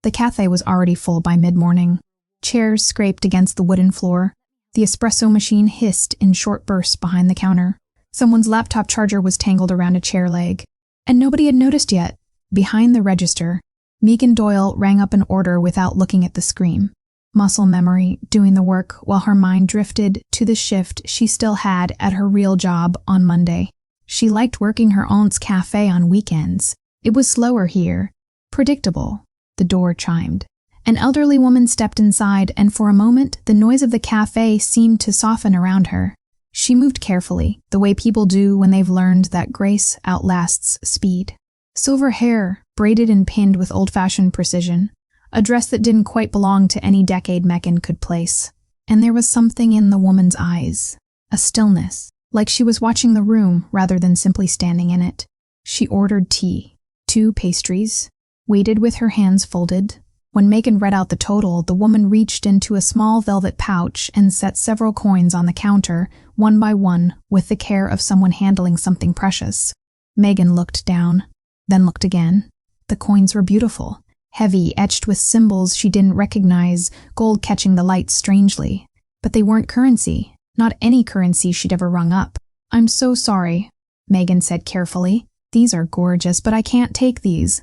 The cafe was already full by mid-morning. Chairs scraped against the wooden floor. The espresso machine hissed in short bursts behind the counter. Someone's laptop charger was tangled around a chair leg. And nobody had noticed yet. Behind the register, Megan Doyle rang up an order without looking at the screen. Muscle memory doing the work while her mind drifted to the shift she still had at her real job on Monday. She liked working her aunt's cafe on weekends. It was slower here. Predictable. The door chimed. An elderly woman stepped inside, and for a moment, the noise of the cafe seemed to soften around her. She moved carefully, the way people do when they've learned that grace outlasts speed. Silver hair, braided and pinned with old-fashioned precision. A dress that didn't quite belong to any decade Megan could place. And there was something in the woman's eyes. A stillness, like she was watching the room rather than simply standing in it. She ordered tea, 2 pastries, waited with her hands folded. When Megan read out the total, the woman reached into a small velvet pouch and set several coins on the counter, one by one, with the care of someone handling something precious. Megan looked down, then looked again. The coins were beautiful, heavy, etched with symbols she didn't recognize, gold catching the light strangely. But they weren't currency, not any currency she'd ever rung up. "I'm so sorry," Megan said carefully. "These are gorgeous, but I can't take these.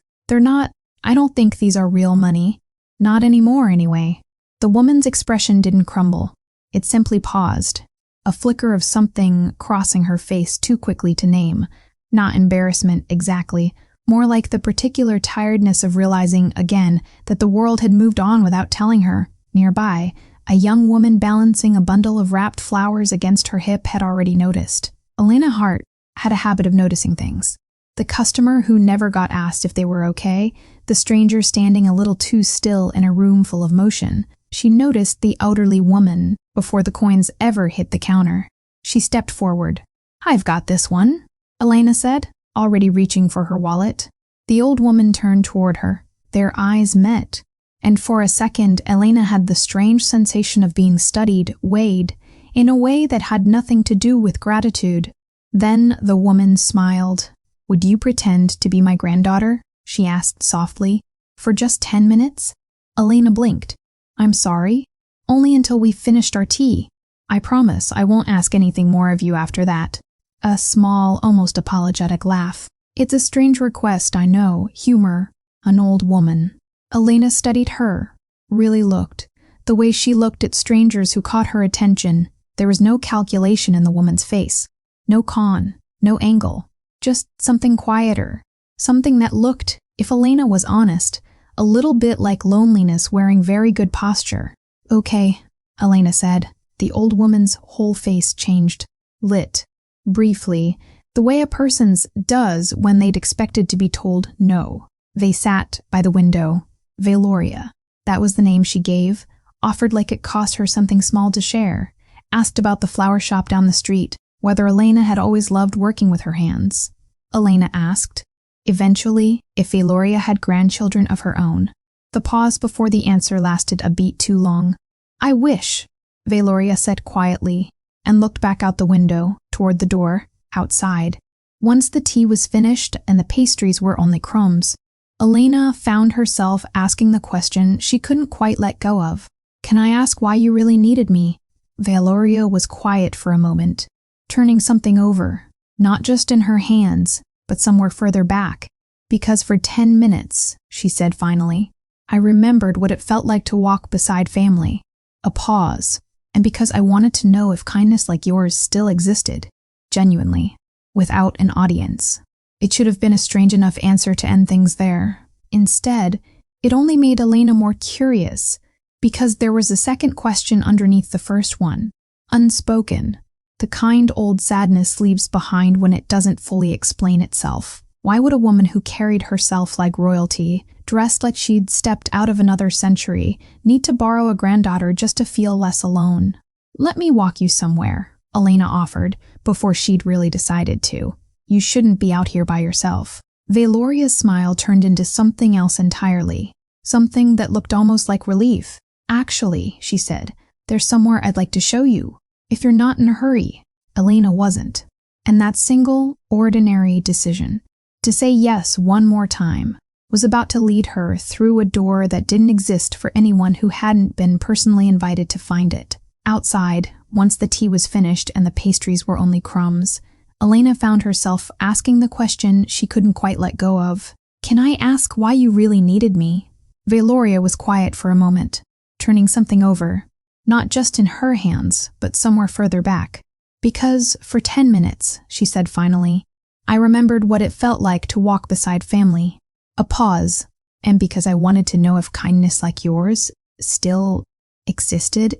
I don't think these are real money. Not anymore, anyway." The woman's expression didn't crumble. It simply paused, a flicker of something crossing her face too quickly to name. Not embarrassment exactly, more like the particular tiredness of realizing again that the world had moved on without telling her. Nearby, a young woman balancing a bundle of wrapped flowers against her hip had already noticed. Elena Hart had a habit of noticing things. The customer who never got asked if they were okay, the stranger standing a little too still in a room full of motion. She noticed the elderly woman before the coins ever hit the counter. She stepped forward. "I've got this one," Elena said, already reaching for her wallet. The old woman turned toward her. Their eyes met, and for a second Elena had the strange sensation of being studied, weighed, in a way that had nothing to do with gratitude. Then the woman smiled. "Would you pretend to be my granddaughter?" she asked softly. "For just 10 minutes?" Elena blinked. "I'm sorry? Only until we've finished our tea. I promise I won't ask anything more of you after that." A small, almost apologetic laugh. "It's a strange request, I know. Humor. An old woman." Elena studied her, really looked. The way she looked at strangers who caught her attention. There was no calculation in the woman's face. No con, no angle. Just something quieter. Something that looked, if Elena was honest, a little bit like loneliness wearing very good posture. "Okay," Elena said. The old woman's whole face changed. Lit. Briefly, the way a person's does when they'd expected to be told no. They sat by the window. Valoria. That was the name she gave. Offered like it cost her something small to share. Asked about the flower shop down the street. Whether Elena had always loved working with her hands. Elena asked. Eventually, if Valoria had grandchildren of her own. The pause before the answer lasted a beat too long. "I wish," Valoria said quietly, and looked back out the window, toward the door, outside. Once the tea was finished and the pastries were only crumbs, Elena found herself asking the question she couldn't quite let go of. "Can I ask why you really needed me?" Valoria was quiet for a moment, turning something over, not just in her hands, but somewhere further back. "Because for 10 minutes, she said finally, I remembered what it felt like to walk beside family. A pause. And because I wanted to know if kindness like yours still existed. Genuinely. Without an audience." It should have been a strange enough answer to end things there. Instead, it only made Elena more curious, because there was a second question underneath the first one. Unspoken. The kind old sadness leaves behind when it doesn't fully explain itself. Why would a woman who carried herself like royalty, dressed like she'd stepped out of another century, need to borrow a granddaughter just to feel less alone? "Let me walk you somewhere," Elena offered, before she'd really decided to. "You shouldn't be out here by yourself." Valoria's smile turned into something else entirely, something that looked almost like relief. "Actually," she said, "there's somewhere I'd like to show you. If you're not in a hurry." Elena wasn't. And that single, ordinary decision, to say yes one more time, was about to lead her through a door that didn't exist for anyone who hadn't been personally invited to find it. Outside, once the tea was finished and the pastries were only crumbs, Elena found herself asking the question she couldn't quite let go of. "Can I ask why you really needed me?" Valoria was quiet for a moment, turning something over, not just in her hands, but somewhere further back. "Because for 10 minutes, she said finally, "I remembered what it felt like to walk beside family." A pause, and because I wanted to know if kindness like yours still existed,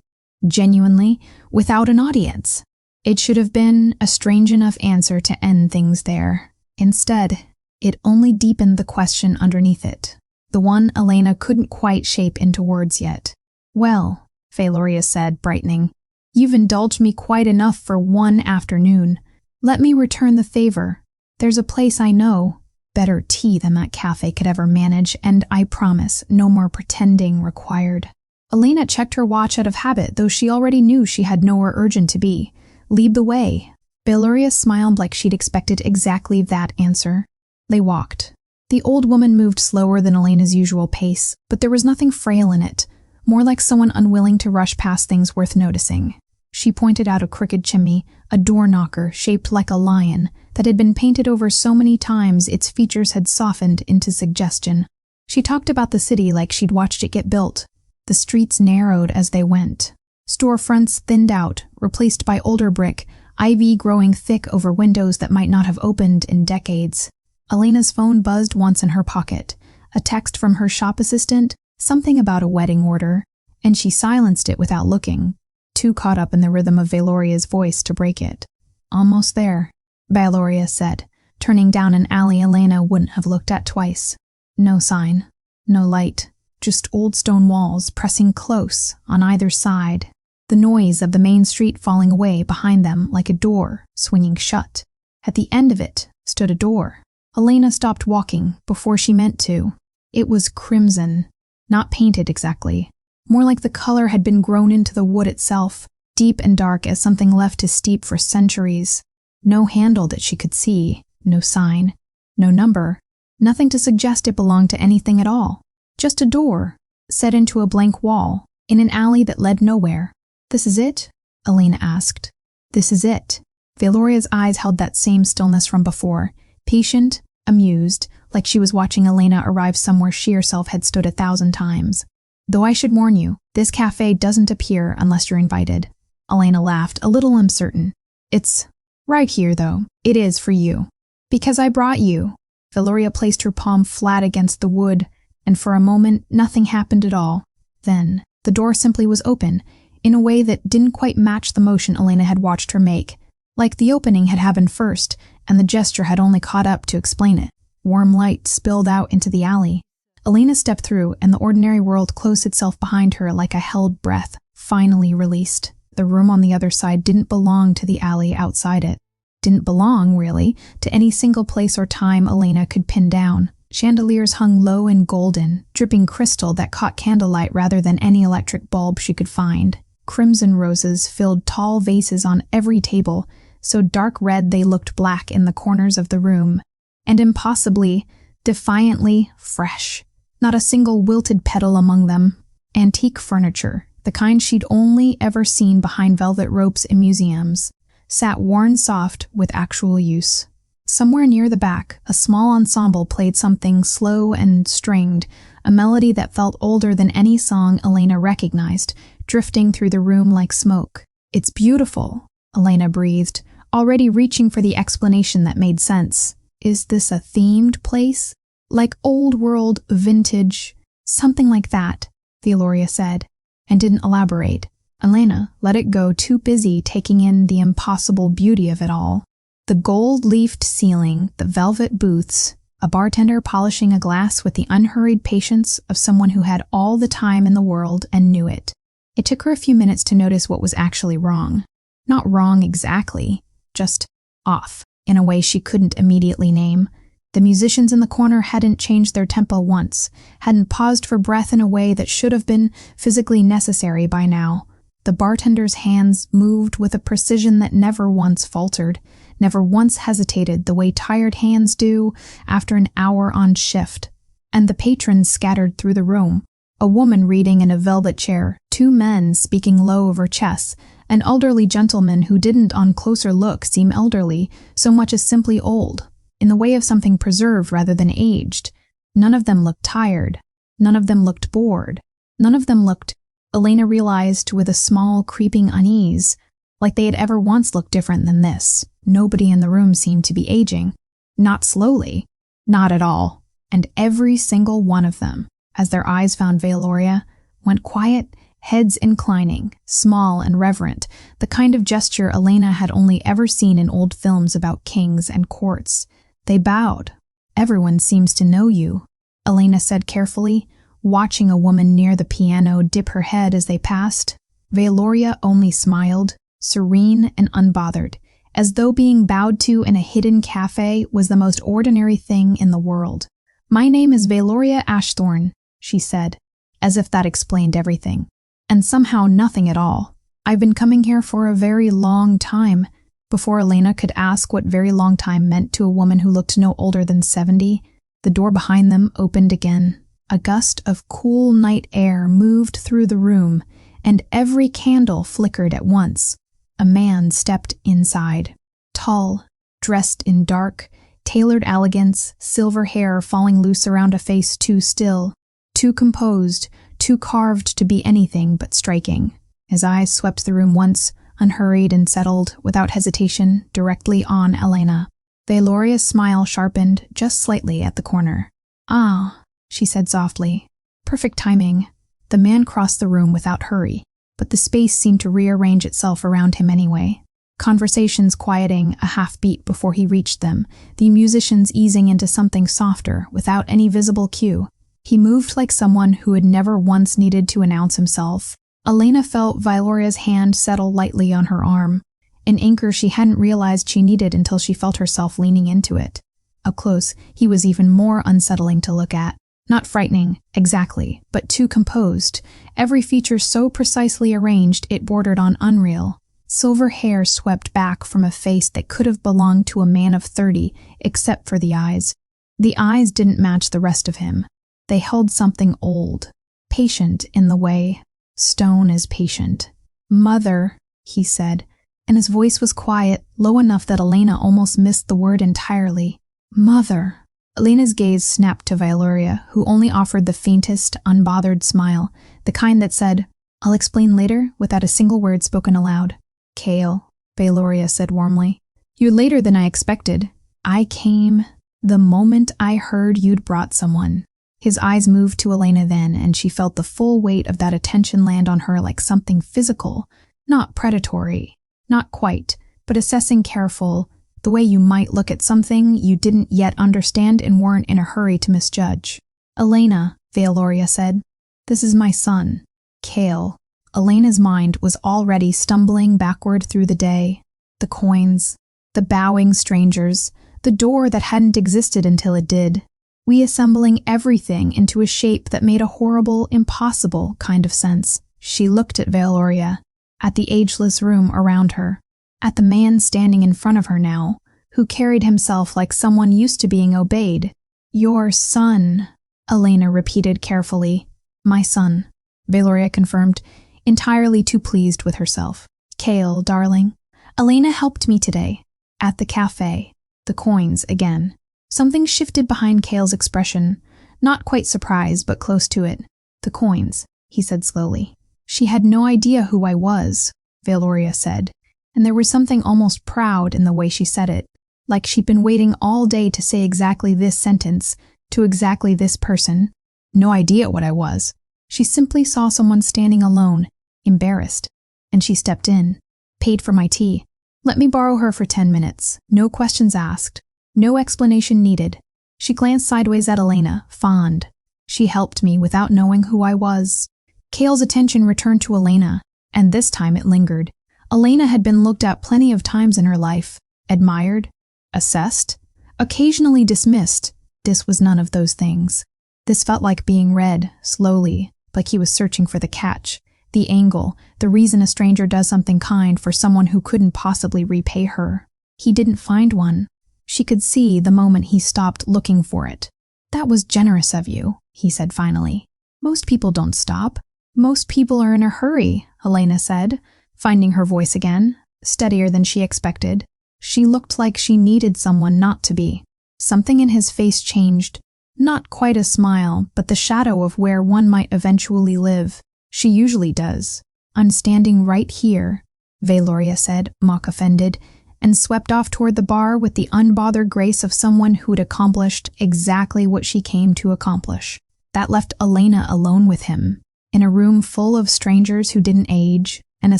genuinely, without an audience. It should have been a strange enough answer to end things there. Instead, it only deepened the question underneath it, the one Elena couldn't quite shape into words yet. "Well," Valoria said, brightening, "you've indulged me quite enough for one afternoon. Let me return the favor. There's a place I know, better tea than that cafe could ever manage, and I promise no more pretending required." Elena checked her watch out of habit, though she already knew she had nowhere urgent to be. "Lead the way." Valoria smiled like she'd expected exactly that answer. They walked. The old woman moved slower than Elena's usual pace, but there was nothing frail in it, more like someone unwilling to rush past things worth noticing. She pointed out a crooked chimney, a door knocker shaped like a lion that had been painted over so many times its features had softened into suggestion. She talked about the city like she'd watched it get built. The streets narrowed as they went. Storefronts thinned out, replaced by older brick, ivy growing thick over windows that might not have opened in decades. Elena's phone buzzed once in her pocket, a text from her shop assistant, something about a wedding order, and she silenced it without looking, too caught up in the rhythm of Valoria's voice to break it. "Almost there," Valoria said, turning down an alley Elena wouldn't have looked at twice. No sign, no light, just old stone walls pressing close on either side, the noise of the main street falling away behind them like a door swinging shut. At the end of it stood a door. Elena stopped walking before she meant to. It was crimson, not painted exactly. More like the color had been grown into the wood itself, deep and dark as something left to steep for centuries. No handle that she could see, no sign, no number, nothing to suggest it belonged to anything at all. Just a door, set into a blank wall, in an alley that led nowhere. "This is it?" Elena asked. "This is it." Valoria's eyes held that same stillness from before, patient, amused, like she was watching Elena arrive somewhere she herself had stood 1,000 times. "Though I should warn you, this cafe doesn't appear unless you're invited." Elena laughed, a little uncertain. "It's right here, though. It is for you." "Because I brought you." Valoria placed her palm flat against the wood, and for a moment nothing happened at all. Then, the door simply was open, in a way that didn't quite match the motion Elena had watched her make, like the opening had happened first, and the gesture had only caught up to explain it. Warm light spilled out into the alley. Elena stepped through, and the ordinary world closed itself behind her like a held breath, finally released. The room on the other side didn't belong to the alley outside it. Didn't belong, really, to any single place or time Elena could pin down. Chandeliers hung low and golden, dripping crystal that caught candlelight rather than any electric bulb she could find. Crimson roses filled tall vases on every table, so dark red they looked black in the corners of the room, and impossibly, defiantly fresh. Not a single wilted petal among them. Antique furniture, the kind she'd only ever seen behind velvet ropes in museums, sat worn soft with actual use. Somewhere near the back, a small ensemble played something slow and stringed, a melody that felt older than any song Elena recognized, drifting through the room like smoke. "It's beautiful," Elena breathed, already reaching for the explanation that made sense. "Is this a themed place? Like old world, vintage, something like that," Valoria said, and didn't elaborate. Elena let it go, too busy taking in the impossible beauty of it all. The gold-leafed ceiling, the velvet booths, a bartender polishing a glass with the unhurried patience of someone who had all the time in the world and knew it. It took her a few minutes to notice what was actually wrong. Not wrong exactly, just off, in a way she couldn't immediately name. The musicians in the corner hadn't changed their tempo once, hadn't paused for breath in a way that should have been physically necessary by now. The bartender's hands moved with a precision that never once faltered, never once hesitated the way tired hands do after an hour on shift. and the patrons scattered through the room. A woman reading in a velvet chair, 2 men speaking low over chess, an elderly gentleman who didn't on closer look seem elderly, so much as simply old, in the way of something preserved rather than aged. None of them looked tired. None of them looked bored. None of them looked, Elena realized with a small creeping unease, like they had ever once looked different than this. Nobody in the room seemed to be aging. Not slowly. Not at all. And every single one of them, as their eyes found Veloria, went quiet, heads inclining, small and reverent, the kind of gesture Elena had only ever seen in old films about kings and courts. They bowed. "Everyone seems to know you," Elena said carefully, watching a woman near the piano dip her head as they passed. Veloria only smiled, serene and unbothered, as though being bowed to in a hidden cafe was the most ordinary thing in the world. "My name is Veloria Ashthorne," she said, as if that explained everything. And somehow nothing at all. "I've been coming here for a very long time." Before Elena could ask what very long time meant to a woman who looked no older than 70, the door behind them opened again. A gust of cool night air moved through the room, and every candle flickered at once. A man stepped inside. Tall, dressed in dark, tailored elegance, silver hair falling loose around a face too still, too composed, too carved to be anything but striking. His eyes swept the room once, unhurried and settled, without hesitation, directly on Elena. Veloria's smile sharpened just slightly at the corner. "Ah," she said softly. "Perfect timing." The man crossed the room without hurry, but the space seemed to rearrange itself around him anyway. Conversations quieting a half-beat before he reached them, the musicians easing into something softer without any visible cue. He moved like someone who had never once needed to announce himself. Elena felt Veloria's hand settle lightly on her arm, an anchor she hadn't realized she needed until she felt herself leaning into it. Up close, he was even more unsettling to look at. Not frightening, exactly, but too composed, every feature so precisely arranged it bordered on unreal. Silver hair swept back from a face that could have belonged to a man of 30, except for the eyes. The eyes didn't match the rest of him. They held something old, patient in the way stone is patient. "Mother," he said, and his voice was quiet, low enough that Elena almost missed the word entirely. "Mother." Elena's gaze snapped to Veloria, who only offered the faintest, unbothered smile, the kind that said, "I'll explain later," without a single word spoken aloud. "Kale," Veloria said warmly. "You're later than I expected. I came the moment I heard you'd brought someone." His eyes moved to Elena then, and she felt the full weight of that attention land on her like something physical, not predatory, not quite, but assessing careful, the way you might look at something you didn't yet understand and weren't in a hurry to misjudge. "Elena," Veloria said, "this is my son, Kale." Elena's mind was already stumbling backward through the day. The coins, the bowing strangers, the door that hadn't existed until it did. Reassembling everything into a shape that made a horrible, impossible kind of sense. She looked at Veloria, at the ageless room around her, at the man standing in front of her now, who carried himself like someone used to being obeyed. "Your son," Elena repeated carefully. "My son," Veloria confirmed, entirely too pleased with herself. "Kale, darling. Elena helped me today. At the cafe." The coins again. Something shifted behind Kale's expression, not quite surprise, but close to it. "The coins," he said slowly. "She had no idea who I was," Veloria said, and there was something almost proud in the way she said it, like she'd been waiting all day to say exactly this sentence, to exactly this person. "No idea what I was." She simply saw someone standing alone, embarrassed, and she stepped in, paid for my tea. "Let me borrow her for 10 minutes. No questions asked. No explanation needed." She glanced sideways at Elena, fond. "She helped me without knowing who I was." Kale's attention returned to Elena, and this time it lingered. Elena had been looked at plenty of times in her life, admired, assessed, occasionally dismissed. This was none of those things. This felt like being read, slowly, like he was searching for the catch, the angle, the reason a stranger does something kind for someone who couldn't possibly repay her. He didn't find one. She could see the moment he stopped looking for it. That was generous of you, he said finally. Most people don't stop. Most people are in a hurry, Elena said, finding her voice again, steadier than she expected. She looked like she needed someone not to be. Something in his face changed. Not quite a smile, but the shadow of where one might eventually live. She usually does. I'm standing right here, Valoria said, mock-offended, and swept off toward the bar with the unbothered grace of someone who'd accomplished exactly what she came to accomplish. That left Elena alone with him, in a room full of strangers who didn't age, and a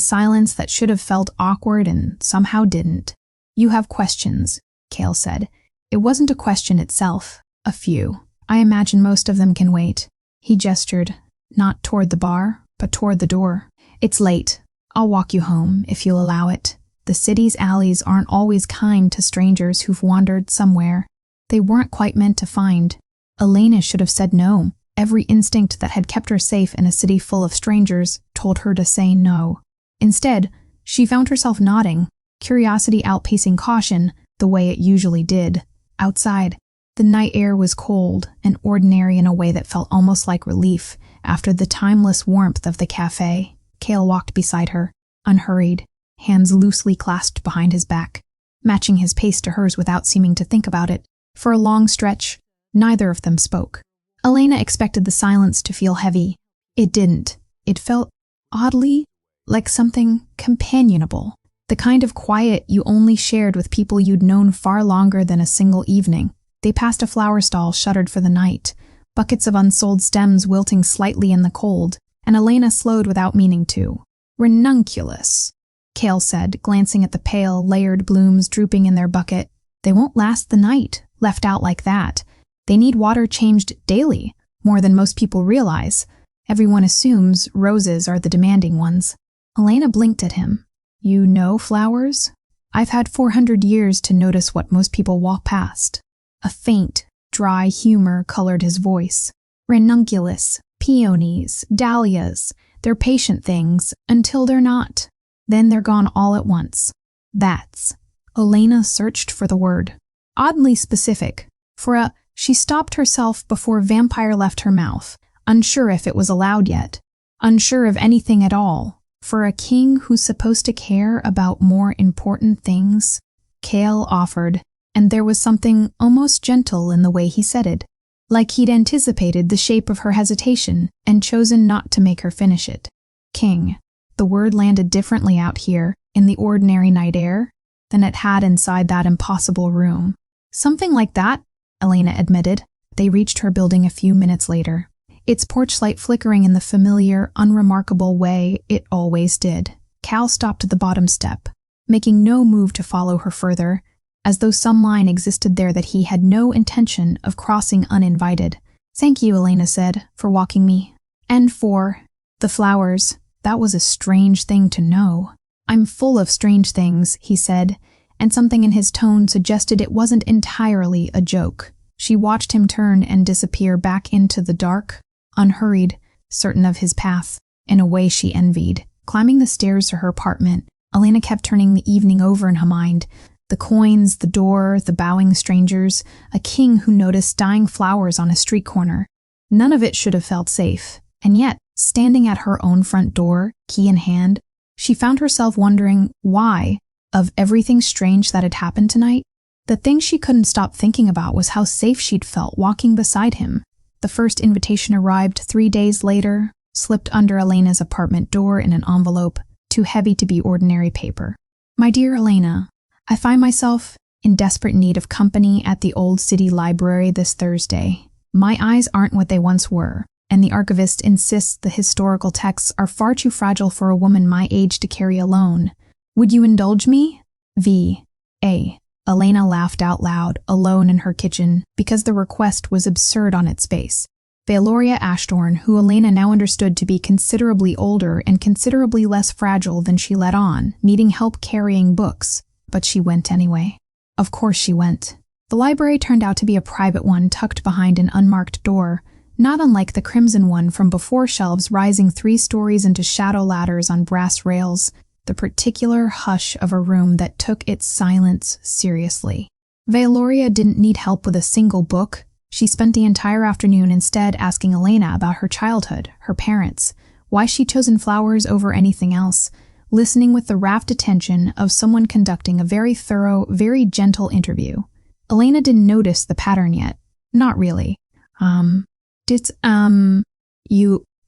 silence that should have felt awkward and somehow didn't. You have questions, Cale said. It wasn't a question itself. A few. I imagine most of them can wait. He gestured, not toward the bar, but toward the door. It's late. I'll walk you home, if you'll allow it. The city's alleys aren't always kind to strangers who've wandered somewhere they weren't quite meant to find. Elena should have said no. Every instinct that had kept her safe in a city full of strangers told her to say no. Instead, she found herself nodding, curiosity outpacing caution the way it usually did. Outside, the night air was cold and ordinary in a way that felt almost like relief after the timeless warmth of the cafe. Cale walked beside her, unhurried, hands loosely clasped behind his back, matching his pace to hers without seeming to think about it. For a long stretch, neither of them spoke. Elena expected the silence to feel heavy. It didn't. It felt, oddly, like something companionable. The kind of quiet you only shared with people you'd known far longer than a single evening. They passed a flower stall shuttered for the night, buckets of unsold stems wilting slightly in the cold, and Elena slowed without meaning to. Ranunculus, Cale said, glancing at the pale, layered blooms drooping in their bucket. They won't last the night, left out like that. They need water changed daily, more than most people realize. Everyone assumes roses are the demanding ones. Elena blinked at him. You know flowers? I've had 400 years to notice what most people walk past. A faint, dry humor colored his voice. Ranunculus, peonies, dahlias, they're patient things until they're not. Then they're gone all at once. That's. Elena searched for the word. Oddly specific. She stopped herself before vampire left her mouth, unsure if it was allowed yet, unsure of anything at all. For a king who's supposed to care about more important things, Cale offered, and there was something almost gentle in the way he said it, like he'd anticipated the shape of her hesitation and chosen not to make her finish it. King. The word landed differently out here, in the ordinary night air, than it had inside that impossible room. Something like that, Elena admitted. They reached her building a few minutes later, its porch light flickering in the familiar, unremarkable way it always did. Cal stopped at the bottom step, making no move to follow her further, as though some line existed there that he had no intention of crossing uninvited. Thank you, Elena said, for walking me. And for the flowers. That was a strange thing to know. I'm full of strange things, he said, and something in his tone suggested it wasn't entirely a joke. She watched him turn and disappear back into the dark, unhurried, certain of his path, in a way she envied. Climbing the stairs to her apartment, Elena kept turning the evening over in her mind. The coins, the door, the bowing strangers, a king who noticed dying flowers on a street corner. None of it should have felt safe. And yet, standing at her own front door, key in hand, she found herself wondering why, of everything strange that had happened tonight, the thing she couldn't stop thinking about was how safe she'd felt walking beside him. The first invitation arrived 3 days later, slipped under Elena's apartment door in an envelope, too heavy to be ordinary paper. My dear Elena, I find myself in desperate need of company at the old city library this Thursday. My eyes aren't what they once were, and the archivist insists the historical texts are far too fragile for a woman my age to carry alone. Would you indulge me? V.A. Elena laughed out loud, alone in her kitchen, because the request was absurd on its face. Valoria Ashthorne, who Elena now understood to be considerably older and considerably less fragile than she let on, needing help carrying books. But she went anyway. Of course she went. The library turned out to be a private one tucked behind an unmarked door, not unlike the crimson one from before, shelves rising 3 stories into shadow ladders on brass rails, the particular hush of a room that took its silence seriously. Valoria didn't need help with a single book. She spent the entire afternoon instead asking Elena about her childhood, her parents, why she'd chosen flowers over anything else, listening with the rapt attention of someone conducting a very thorough, very gentle interview. Elena didn't notice the pattern yet. Not really. The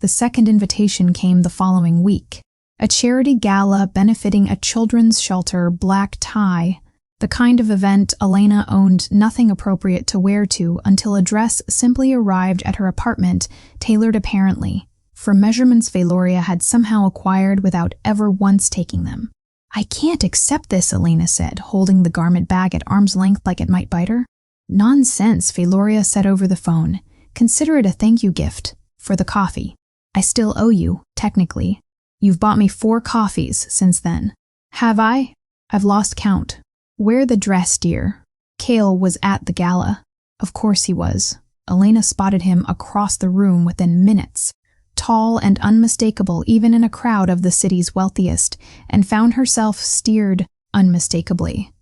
second invitation came the following week. A charity gala benefiting a children's shelter, black tie, the kind of event Elena owned nothing appropriate to wear to until a dress simply arrived at her apartment, tailored apparently for measurements Valoria had somehow acquired without ever once taking them. I can't accept this, Elena said, holding the garment bag at arm's length like it might bite her. Nonsense, Valoria said over the phone. Consider it a thank you gift for the coffee. I still owe you, technically. You've bought me 4 coffees since then. Have I? I've lost count. Wear the dress, dear. Cale was at the gala. Of course he was. Elena spotted him across the room within minutes. Tall and unmistakable even in a crowd of the city's wealthiest, and found herself steered, unmistakably,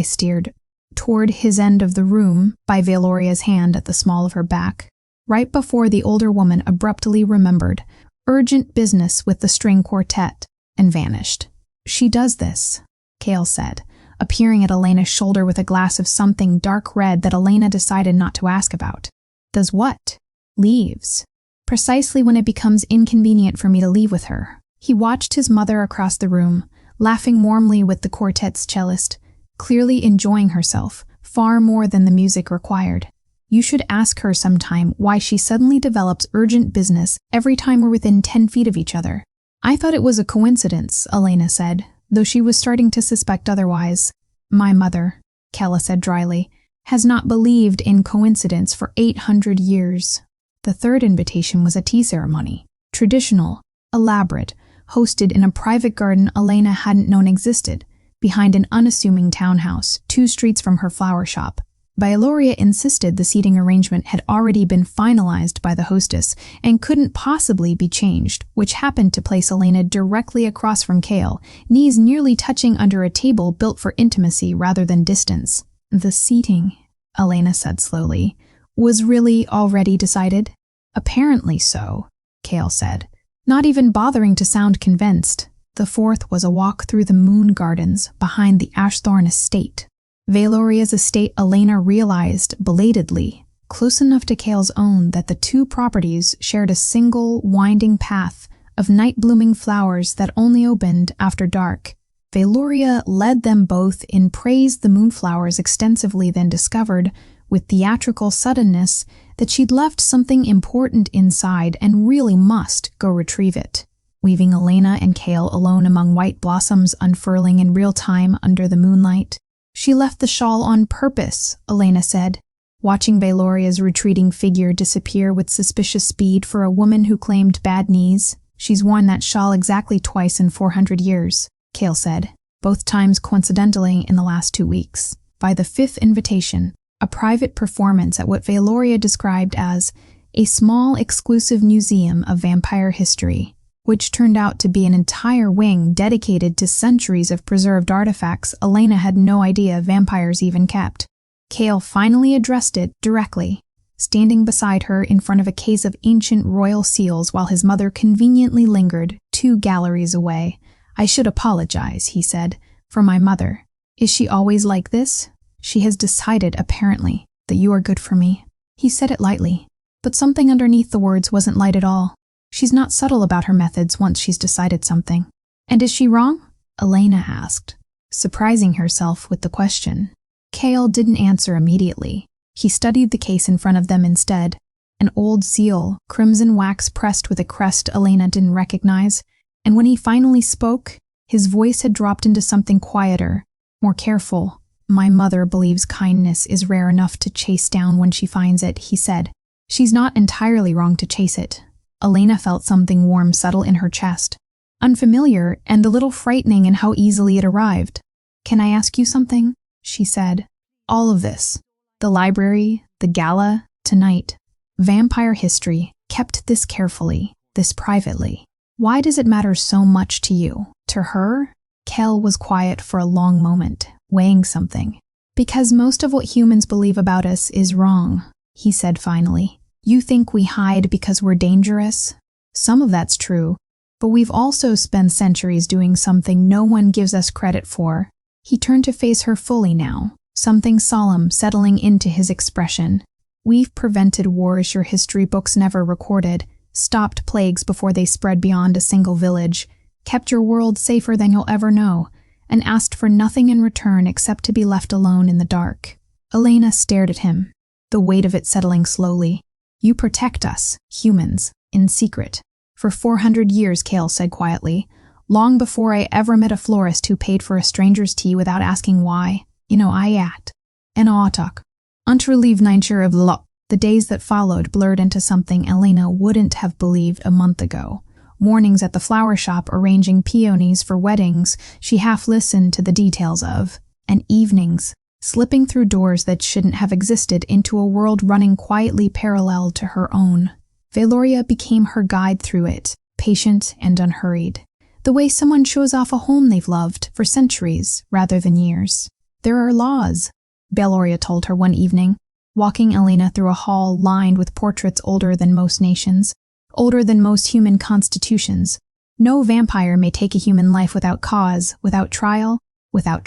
steered, toward his end of the room by Valoria's hand at the small of her back. Right before the older woman abruptly remembered urgent business with the string quartet and vanished. She does this, Cale said, appearing at Elena's shoulder with a glass of something dark red that Elena decided not to ask about. Does what? Leaves. Precisely when it becomes inconvenient for me to leave with her. He watched his mother across the room, laughing warmly with the quartet's cellist, clearly enjoying herself, far more than the music required. You should ask her sometime why she suddenly develops urgent business every time we're within 10 feet of each other. I thought it was a coincidence, Elena said, though she was starting to suspect otherwise. My mother, Kella said dryly, has not believed in coincidence for 800 years. The third invitation was a tea ceremony, traditional, elaborate, hosted in a private garden Elena hadn't known existed, behind an unassuming townhouse, 2 streets from her flower shop. Valoria insisted the seating arrangement had already been finalized by the hostess and couldn't possibly be changed, which happened to place Elena directly across from Cale, knees nearly touching under a table built for intimacy rather than distance. The seating, Elena said slowly, was really already decided? Apparently so, Cale said, not even bothering to sound convinced. The fourth was a walk through the moon gardens behind the Ashthorne estate. Valoria's estate, Elena realized, belatedly, close enough to Cale's own that the 2 properties shared a single, winding path of night-blooming flowers that only opened after dark. Valoria led them both in praise the moonflowers extensively, then discovered, with theatrical suddenness, that she'd left something important inside and really must go retrieve it. Leaving Elena and Cale alone among white blossoms unfurling in real time under the moonlight. She left the shawl on purpose, Elena said, watching Valoria's retreating figure disappear with suspicious speed for a woman who claimed bad knees. She's worn that shawl exactly twice in 400 years, Cale said, both times coincidentally in the last 2 weeks. By the 5th invitation, a private performance at what Valoria described as a small exclusive museum of vampire history, which turned out to be an entire wing dedicated to centuries of preserved artifacts Elena had no idea vampires even kept. Cale finally addressed it directly, standing beside her in front of a case of ancient royal seals while his mother conveniently lingered 2 galleries away. I should apologize, he said, for my mother. Is she always like this? She has decided, apparently, that you are good for me. He said it lightly, but something underneath the words wasn't light at all. She's not subtle about her methods once she's decided something. And is she wrong? Elena asked, surprising herself with the question. Cale didn't answer immediately. He studied the case in front of them instead. An old seal, crimson wax pressed with a crest Elena didn't recognize, and when he finally spoke, his voice had dropped into something quieter, more careful. My mother believes kindness is rare enough to chase down when she finds it, he said. She's not entirely wrong to chase it. Elena felt something warm settle in her chest, unfamiliar and a little frightening in how easily it arrived. Can I ask you something? She said. All of this, the library, the gala, tonight, vampire history, kept this carefully, this privately. Why does it matter so much to you? To her? Cale was quiet for a long moment, weighing something. Because most of what humans believe about us is wrong, he said finally. You think we hide because we're dangerous? Some of that's true, but we've also spent centuries doing something no one gives us credit for. He turned to face her fully now, something solemn settling into his expression. We've prevented wars your history books never recorded, stopped plagues before they spread beyond a single village, kept your world safer than you'll ever know, and asked for nothing in return except to be left alone in the dark. Elena stared at him, the weight of it settling slowly. You protect us, humans, in secret. For 400 years, Kale said quietly. Long before I ever met a florist who paid for a stranger's tea without asking why. I at. En autok. Untrelieve nature of lo. The days that followed blurred into something Elena wouldn't have believed a month ago. Mornings at the flower shop arranging peonies for weddings she half listened to the details of. And evenings, slipping through doors that shouldn't have existed into a world running quietly parallel to her own. Valoria became her guide through it, patient and unhurried. The way someone shows off a home they've loved for centuries rather than years. There are laws, Valoria told her one evening, walking Elena through a hall lined with portraits older than most nations, older than most human constitutions. No vampire may take a human life without cause, without trial, without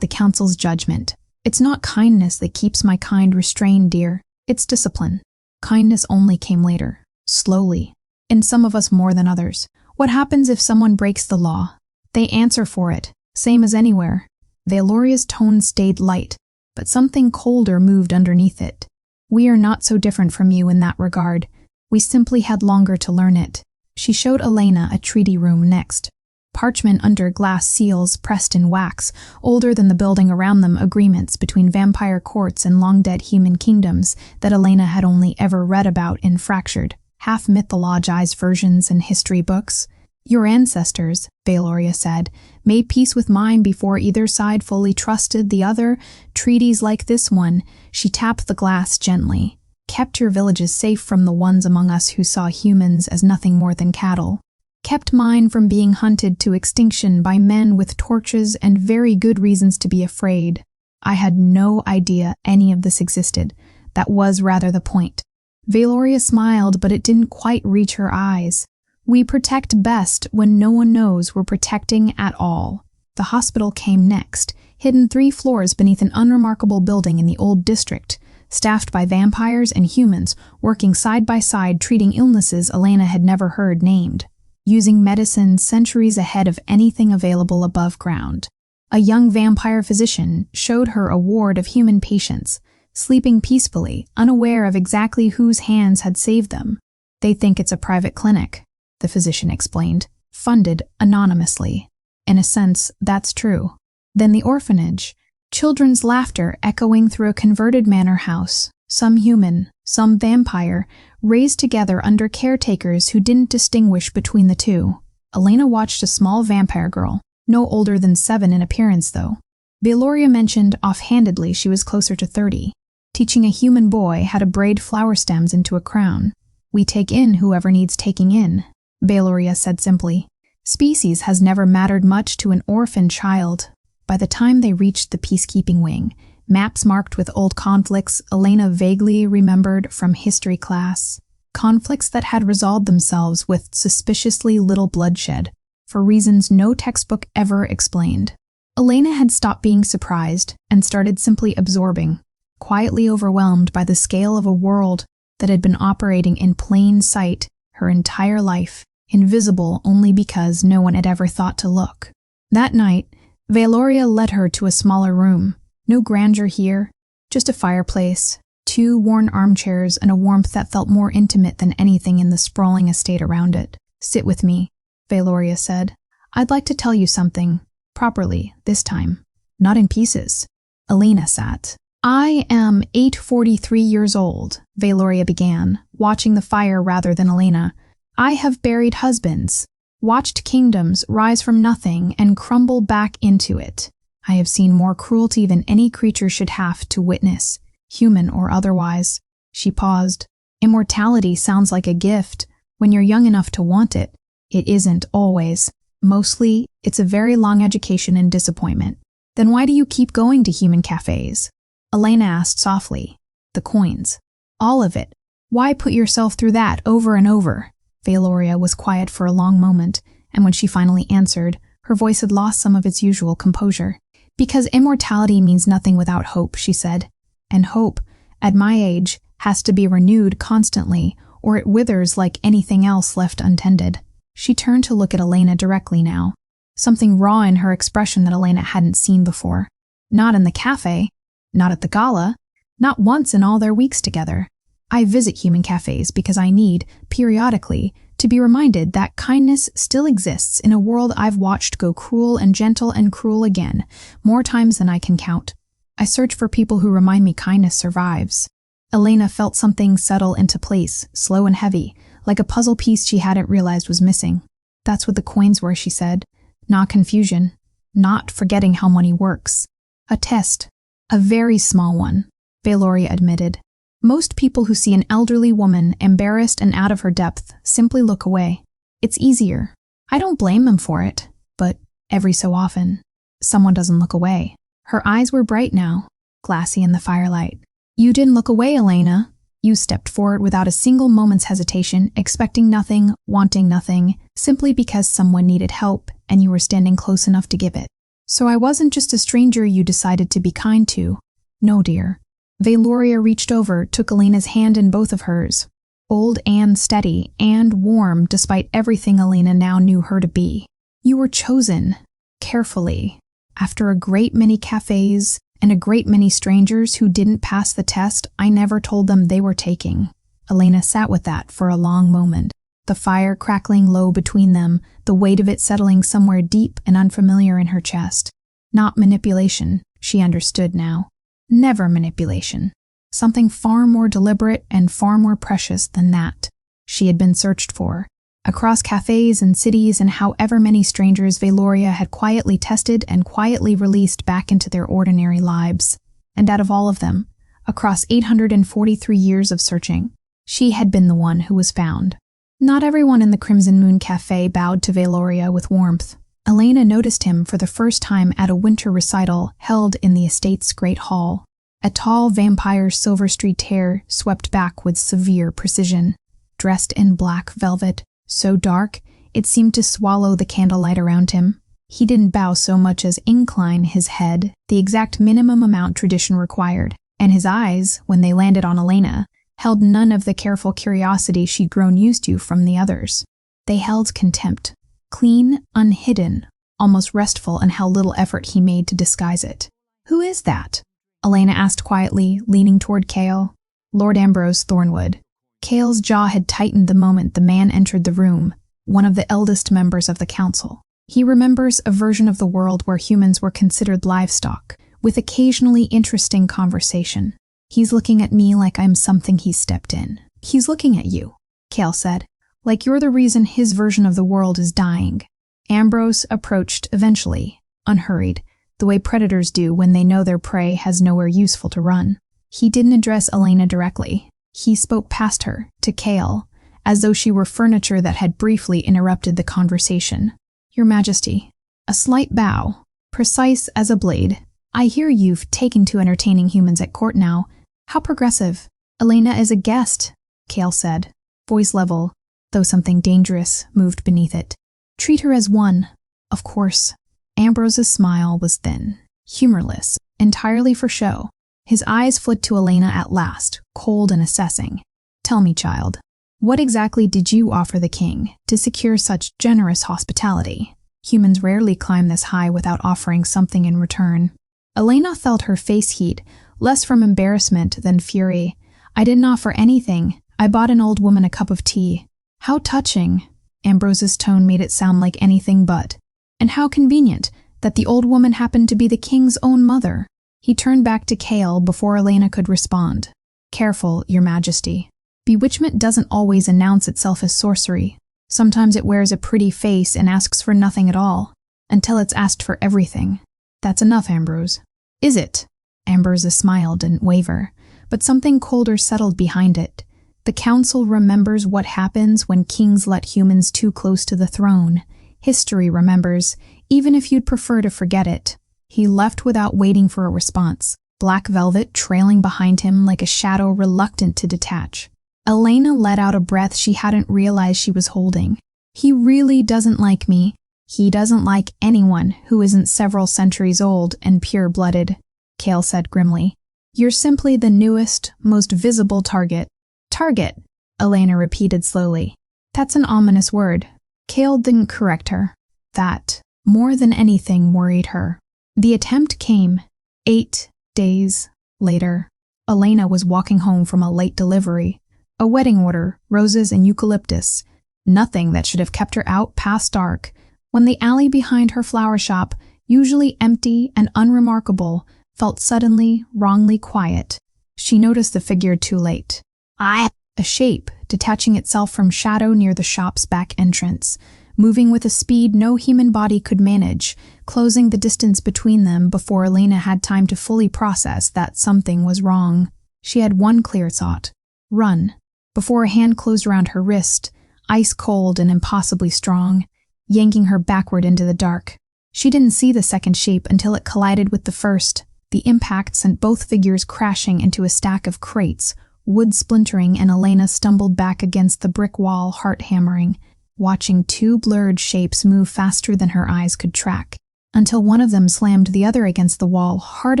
the council's judgment. It's not kindness that keeps my kind restrained, dear. It's discipline. Kindness only came later, slowly, in some of us more than others. What happens if someone breaks the law? They answer for it, same as anywhere. Valoria's tone stayed light, but something colder moved underneath it. We are not so different from you in that regard. We simply had longer to learn it. She showed Elena a treaty room next. Parchment under glass seals pressed in wax, older than the building around them, agreements between vampire courts and long-dead human kingdoms that Elena had only ever read about in fractured, half-mythologized versions in history books. Your ancestors, Valoria said, made peace with mine before either side fully trusted the other. Treaties like this one, she tapped the glass gently, kept your villages safe from the ones among us who saw humans as nothing more than cattle. Kept mine from being hunted to extinction by men with torches and very good reasons to be afraid. I had no idea any of this existed. That was rather the point. Valoria smiled, but it didn't quite reach her eyes. We protect best when no one knows we're protecting at all. The hospital came next, hidden 3 floors beneath an unremarkable building in the old district, staffed by vampires and humans, working side by side treating illnesses Elena had never heard named. Using medicine centuries ahead of anything available above ground. A young vampire physician showed her a ward of human patients, sleeping peacefully, unaware of exactly whose hands had saved them. They think it's a private clinic, the physician explained, funded anonymously. In a sense, that's true. Then the orphanage, children's laughter echoing through a converted manor house, some human, some vampire, raised together under caretakers who didn't distinguish between the two. Elena watched a small vampire girl, no older than 7 in appearance though. Valoria mentioned offhandedly she was closer to 30, teaching a human boy how to braid flower stems into a crown. We take in whoever needs taking in, Valoria said simply. Species has never mattered much to an orphan child. By the time they reached the peacekeeping wing, maps marked with old conflicts Elena vaguely remembered from history class. Conflicts that had resolved themselves with suspiciously little bloodshed, for reasons no textbook ever explained. Elena had stopped being surprised and started simply absorbing, quietly overwhelmed by the scale of a world that had been operating in plain sight her entire life, invisible only because no one had ever thought to look. That night, Valoria led her to a smaller room. No grandeur here, just a fireplace, 2 worn armchairs, and a warmth that felt more intimate than anything in the sprawling estate around it. Sit with me, Valoria said. I'd like to tell you something, properly, this time, not in pieces. Elena sat. I am 843 years old, Valoria began, watching the fire rather than Elena. I have buried husbands, watched kingdoms rise from nothing and crumble back into it. I have seen more cruelty than any creature should have to witness, human or otherwise. She paused. Immortality sounds like a gift when you're young enough to want it. It isn't always. Mostly, it's a very long education and disappointment. Then why do you keep going to human cafes? Elena asked softly. The coins. All of it. Why put yourself through that over and over? Valoria was quiet for a long moment, and when she finally answered, her voice had lost some of its usual composure. Because immortality means nothing without hope, she said. And hope, at my age, has to be renewed constantly, or it withers like anything else left untended. She turned to look at Elena directly now. Something raw in her expression that Elena hadn't seen before. Not in the cafe, not at the gala, not once in all their weeks together. I visit human cafes because I need, periodically, to be reminded that kindness still exists in a world I've watched go cruel and gentle and cruel again, more times than I can count. I search for people who remind me kindness survives. Elena felt something settle into place, slow and heavy, like a puzzle piece she hadn't realized was missing. That's what the coins were, she said. Not confusion, not forgetting how money works. A test, a very small one, Valoria admitted. Most people who see an elderly woman embarrassed and out of her depth simply look away. It's easier. I don't blame them for it, but every so often, someone doesn't look away. Her eyes were bright now, glassy in the firelight. You didn't look away, Elena. You stepped forward without a single moment's hesitation, expecting nothing, wanting nothing, simply because someone needed help and you were standing close enough to give it. So I wasn't just a stranger you decided to be kind to. No, dear. Valoria reached over, took Elena's hand in both of hers. Old and steady and warm despite everything Elena now knew her to be. You were chosen, carefully, after a great many cafes and a great many strangers who didn't pass the test I never told them they were taking. Elena sat with that for a long moment, the fire crackling low between them, the weight of it settling somewhere deep and unfamiliar in her chest. Not manipulation, she understood now. Never manipulation. Something far more deliberate and far more precious than that. She had been searched for. Across cafes and cities and however many strangers Valoria had quietly tested and quietly released back into their ordinary lives. And out of all of them, across 843 years of searching, she had been the one who was found. Not everyone in the Crimson Moon Cafe bowed to Valoria with warmth. Elena noticed him for the first time at a winter recital held in the estate's great hall. A tall vampire's silver-streaked hair swept back with severe precision. Dressed in black velvet, so dark it seemed to swallow the candlelight around him. He didn't bow so much as incline his head, the exact minimum amount tradition required, and his eyes, when they landed on Elena, held none of the careful curiosity she'd grown used to from the others. They held contempt. Clean, unhidden, almost restful in how little effort he made to disguise it. Who is that? Elena asked quietly, leaning toward Cale. Lord Ambrose Thornwood. Cale's jaw had tightened the moment the man entered the room, one of the eldest members of the council. He remembers a version of the world where humans were considered livestock, with occasionally interesting conversation. He's looking at me like I'm something he stepped in. He's looking at you, Cale said. Like you're the reason his version of the world is dying. Ambrose approached eventually, unhurried, the way predators do when they know their prey has nowhere useful to run. He didn't address Elena directly. He spoke past her, to Cale, as though she were furniture that had briefly interrupted the conversation. Your Majesty. A slight bow, precise as a blade. I hear you've taken to entertaining humans at court now. How progressive. Elena is a guest, Cale said, voice level, though something dangerous moved beneath it. Treat her as one, of course. Ambrose's smile was thin, humorless, entirely for show. His eyes flit to Elena at last, cold and assessing. Tell me, child, what exactly did you offer the king to secure such generous hospitality? Humans rarely climb this high without offering something in return. Elena felt her face heat, less from embarrassment than fury. I didn't offer anything. I bought an old woman a cup of tea. How touching. Ambrose's tone made it sound like anything but. And how convenient that the old woman happened to be the king's own mother. He turned back to Cale before Elena could respond. Careful, Your Majesty. Bewitchment doesn't always announce itself as sorcery. Sometimes it wears a pretty face and asks for nothing at all, until it's asked for everything. That's enough, Ambrose. Is it? Ambrose's smile didn't waver, but something colder settled behind it. The council remembers what happens when kings let humans too close to the throne. History remembers, even if you'd prefer to forget it. He left without waiting for a response. black velvet trailing behind him like a shadow reluctant to detach. Elena let out a breath she hadn't realized she was holding. He really doesn't like me. He doesn't like anyone who isn't several centuries old and pure-blooded, Cale said grimly. You're simply the newest, most visible target. Target, Elena repeated slowly. That's an ominous word. Cale didn't correct her. That, more than anything, worried her. The attempt came 8 days later. Elena was walking home from a late delivery. A wedding order, roses and eucalyptus. Nothing that should have kept her out past dark, when the alley behind her flower shop, usually empty and unremarkable, felt suddenly, wrongly quiet. She noticed the figure too late. A shape, detaching itself from shadow near the shop's back entrance, moving with a speed no human body could manage, closing the distance between them before Elena had time to fully process that something was wrong. She had one clear thought: run. Before a hand closed around her wrist, ice cold and impossibly strong, yanking her backward into the dark. She didn't see the second shape until it collided with the first. The impact sent both figures crashing into a stack of crates, wood splintering, and Elena stumbled back against the brick wall, heart hammering, watching two blurred shapes move faster than her eyes could track, until one of them slammed the other against the wall hard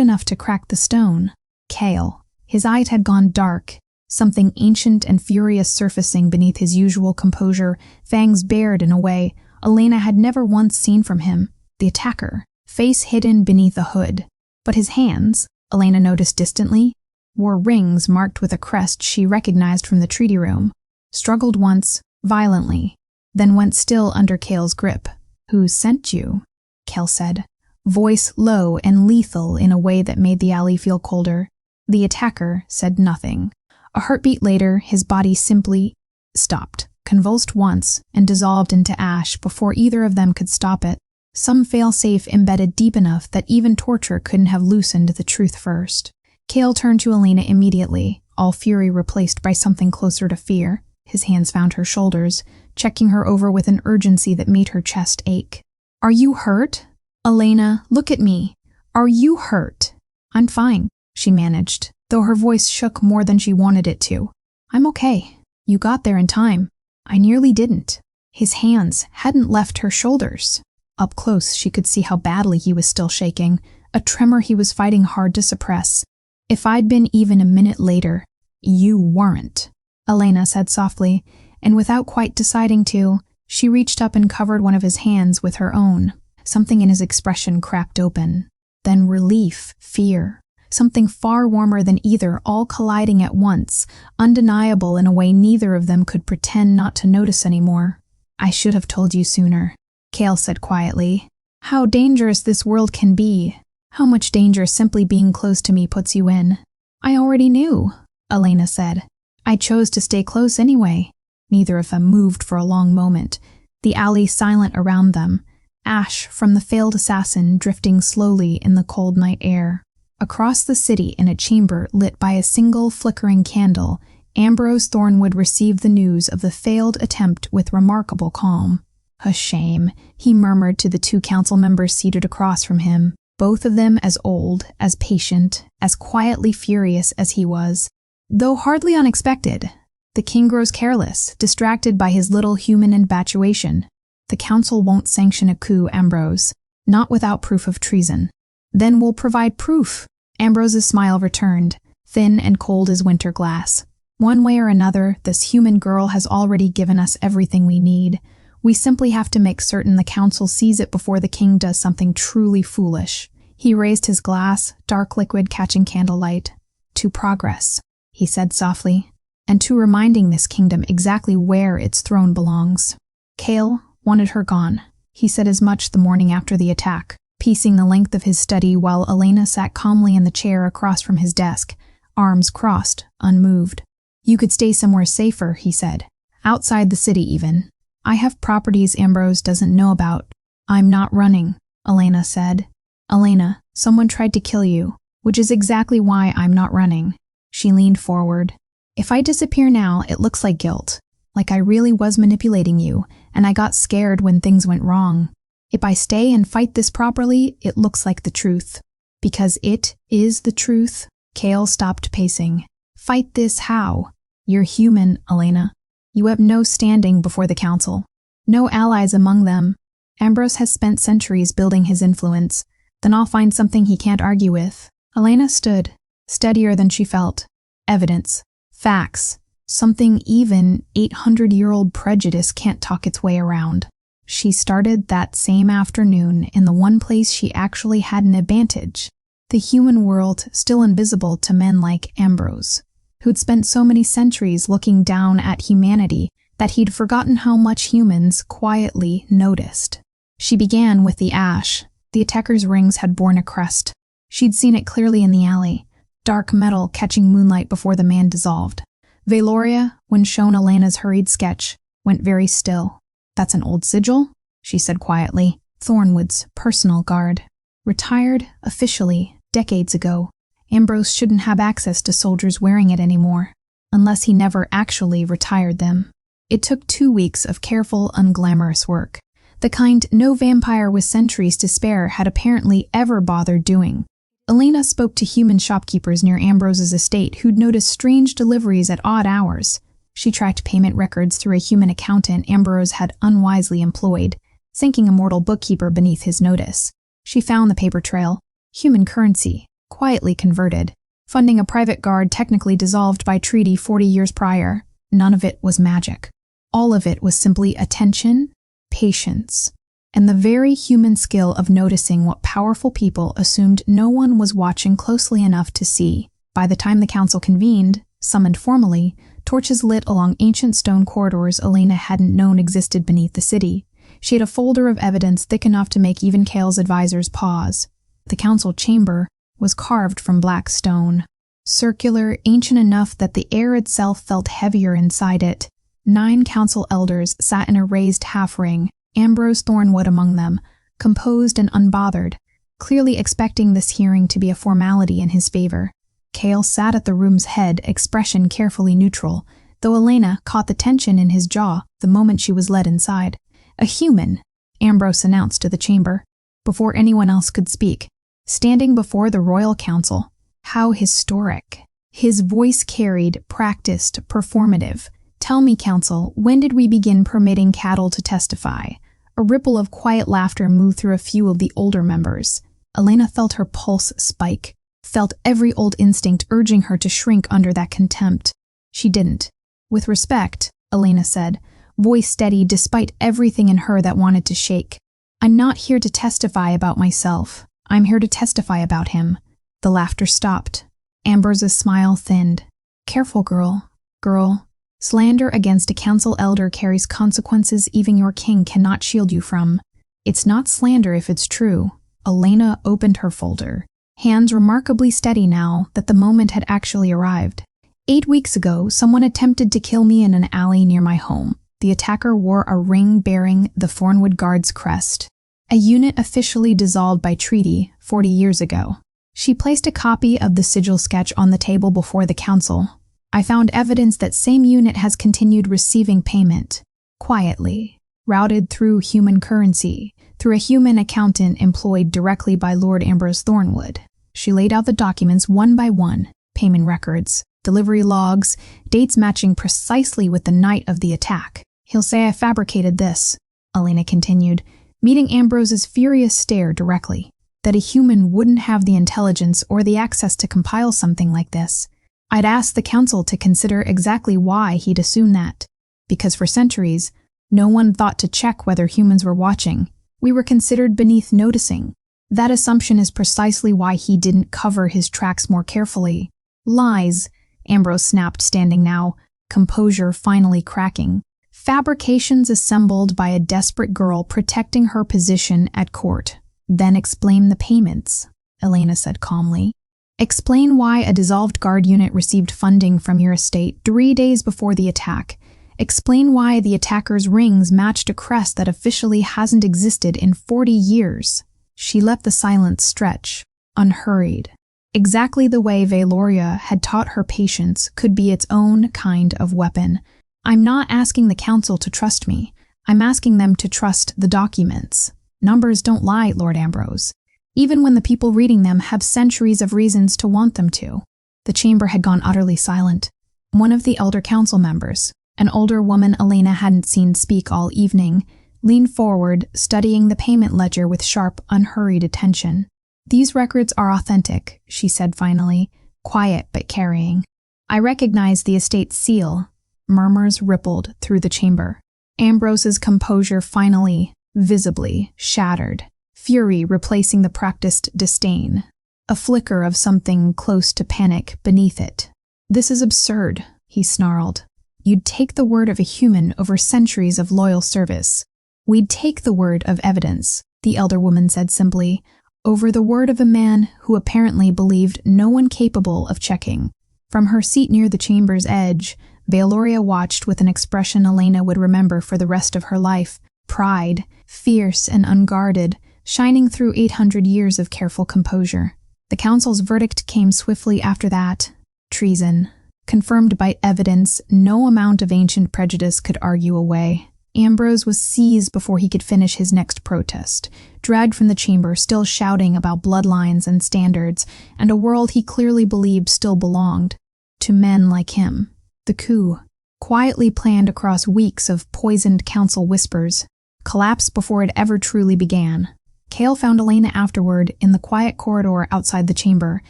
enough to crack the stone. Cale. His eyes had gone dark, something ancient and furious surfacing beneath his usual composure, fangs bared in a way Elena had never once seen from him. The attacker, face hidden beneath a hood. But his hands, Elena noticed distantly, wore rings marked with a crest she recognized from the treaty room. Struggled once, violently, then went still under Cale's grip. Who sent you? Cale said, voice low and lethal in a way that made the alley feel colder. The attacker said nothing. A heartbeat later, his body simply stopped, convulsed once, and dissolved into ash before either of them could stop it. Some fail-safe embedded deep enough that even torture couldn't have loosened the truth first. Cale turned to Elena immediately, all fury replaced by something closer to fear. His hands found her shoulders, checking her over with an urgency that made her chest ache. Are you hurt? Elena, look at me. Are you hurt? I'm fine, she managed, though her voice shook more than she wanted it to. I'm okay. You got there in time. I nearly didn't. His hands hadn't left her shoulders. Up close, she could see how badly he was still shaking, a tremor he was fighting hard to suppress. If I'd been even a minute later, you weren't, Elena said softly, and without quite deciding to, she reached up and covered one of his hands with her own. Something in his expression cracked open. Then relief, fear, something far warmer than either, all colliding at once, undeniable in a way neither of them could pretend not to notice anymore. I should have told you sooner, Cale said quietly. How dangerous this world can be. How much danger simply being close to me puts you in. I already knew, Elena said. I chose to stay close anyway. Neither of them moved for a long moment, the alley silent around them, ash from the failed assassin drifting slowly in the cold night air. Across the city, in a chamber lit by a single flickering candle, Ambrose Thornwood received the news of the failed attempt with remarkable calm. A shame, he murmured to the two council members seated across from him, both of them as old, as patient, as quietly furious as he was. Though hardly unexpected, the king grows careless, distracted by his little human infatuation. The council won't sanction a coup, Ambrose, not without proof of treason. Then we'll provide proof. Ambrose's smile returned, thin and cold as winter glass. One way or another, this human girl has already given us everything we need. We simply have to make certain the council sees it before the king does something truly foolish. He raised his glass, dark liquid catching candlelight. To progress, he said softly, and to reminding this kingdom exactly where its throne belongs. Cale wanted her gone. He said as much the morning after the attack, pacing the length of his study while Elena sat calmly in the chair across from his desk, arms crossed, unmoved. You could stay somewhere safer, he said. Outside the city even. I have properties Ambrose doesn't know about. I'm not running, Elena said. Elena, someone tried to kill you, which is exactly why I'm not running. She leaned forward. If I disappear now, it looks like guilt. Like I really was manipulating you, and I got scared when things went wrong. If I stay and fight this properly, it looks like the truth. Because it is the truth. Kale stopped pacing. Fight this how? You're human, Elena. You have no standing before the council. No allies among them. Ambrose has spent centuries building his influence. Then I'll find something he can't argue with. Elena stood, steadier than she felt. Evidence. Facts. Something even 800-year-old prejudice can't talk its way around. She started that same afternoon in the one place she actually had an advantage. The human world still invisible to men like Ambrose, who'd spent so many centuries looking down at humanity that he'd forgotten how much humans quietly noticed. She began with the ash. The attacker's rings had borne a crest. She'd seen it clearly in the alley, dark metal catching moonlight before the man dissolved. Valoria, when shown Elena's hurried sketch, went very still. That's an old sigil, she said quietly. Thornwood's personal guard. Retired, officially, decades ago. Ambrose shouldn't have access to soldiers wearing it anymore, unless he never actually retired them. It took 2 weeks of careful, unglamorous work, the kind no vampire with centuries to spare had apparently ever bothered doing. Elena spoke to human shopkeepers near Ambrose's estate who'd noticed strange deliveries at odd hours. She tracked payment records through a human accountant Ambrose had unwisely employed, sinking a mortal bookkeeper beneath his notice. She found the paper trail, human currency, quietly converted, funding a private guard technically dissolved by treaty 40 years prior. None of it was magic. All of it was simply attention, patience, and the very human skill of noticing what powerful people assumed no one was watching closely enough to see. By the time the council convened, summoned formally, torches lit along ancient stone corridors Elena hadn't known existed beneath the city. She had a folder of evidence thick enough to make even Kale's advisors pause. The council chamber was carved from black stone, circular, ancient enough that the air itself felt heavier inside it. 9 council elders sat in a raised half-ring, Ambrose Thornwood among them, composed and unbothered, clearly expecting this hearing to be a formality in his favor. Kale sat at the room's head, expression carefully neutral, though Elena caught the tension in his jaw the moment she was led inside. A human, Ambrose announced to the chamber, before anyone else could speak, standing before the royal council. How historic. His voice carried, practiced, performative. Tell me, council, when did we begin permitting cattle to testify? A ripple of quiet laughter moved through a few of the older members. Elena felt her pulse spike, felt every old instinct urging her to shrink under that contempt. She didn't. With respect, Elena said, voice steady despite everything in her that wanted to shake. I'm not here to testify about myself. I'm here to testify about him. The laughter stopped. Ambrose's smile thinned. Careful, girl. Girl. Slander against a council elder carries consequences even your king cannot shield you from. It's not slander if it's true. Elena opened her folder, hands remarkably steady now that the moment had actually arrived. 8 weeks ago, someone attempted to kill me in an alley near my home. The attacker wore a ring bearing the Thornwood Guard's crest, a unit officially dissolved by treaty 40 years ago. She placed a copy of the sigil sketch on the table before the council. I found evidence that same unit has continued receiving payment, quietly, routed through human currency, through a human accountant employed directly by Lord Ambrose Thornwood. She laid out the documents one by one, payment records, delivery logs, dates matching precisely with the night of the attack. He'll say I fabricated this, Elena continued, meeting Ambrose's furious stare directly, that a human wouldn't have the intelligence or the access to compile something like this. I'd asked the council to consider exactly why he'd assume that. Because for centuries, no one thought to check whether humans were watching. We were considered beneath noticing. That assumption is precisely why he didn't cover his tracks more carefully. Lies, Ambrose snapped, standing now, composure finally cracking. Fabrications assembled by a desperate girl protecting her position at court. Then explain the payments, Elena said calmly. Explain why a dissolved guard unit received funding from your estate 3 days before the attack. Explain why the attacker's rings matched a crest that officially hasn't existed in 40 years. She let the silence stretch, unhurried. Exactly the way Valoria had taught her patience could be its own kind of weapon. I'm not asking the council to trust me. I'm asking them to trust the documents. Numbers don't lie, Lord Ambrose. even when the people reading them have centuries of reasons to want them to. The chamber had gone utterly silent. One of the elder council members, an older woman Elena hadn't seen speak all evening, leaned forward, studying the payment ledger with sharp, unhurried attention. "These records are authentic," she said finally, quiet but carrying. "I recognize the estate's seal." Murmurs rippled through the chamber. Ambrose's composure finally, visibly, shattered, fury replacing the practiced disdain, a flicker of something close to panic beneath it. "This is absurd," he snarled. "You'd take the word of a human over centuries of loyal service." "We'd take the word of evidence," the elder woman said simply, "over the word of a man who apparently believed no one capable of checking." From her seat near the chamber's edge, Baeloria watched with an expression Elena would remember for the rest of her life, pride, fierce and unguarded, shining through 800 years of careful composure. The council's verdict came swiftly after that: treason, confirmed by evidence no amount of ancient prejudice could argue away. Ambrose was seized before he could finish his next protest, dragged from the chamber, still shouting about bloodlines and standards, and a world he clearly believed still belonged to men like him. The coup, quietly planned across weeks of poisoned council whispers, collapsed before it ever truly began. Cale found Elena afterward in the quiet corridor outside the chamber,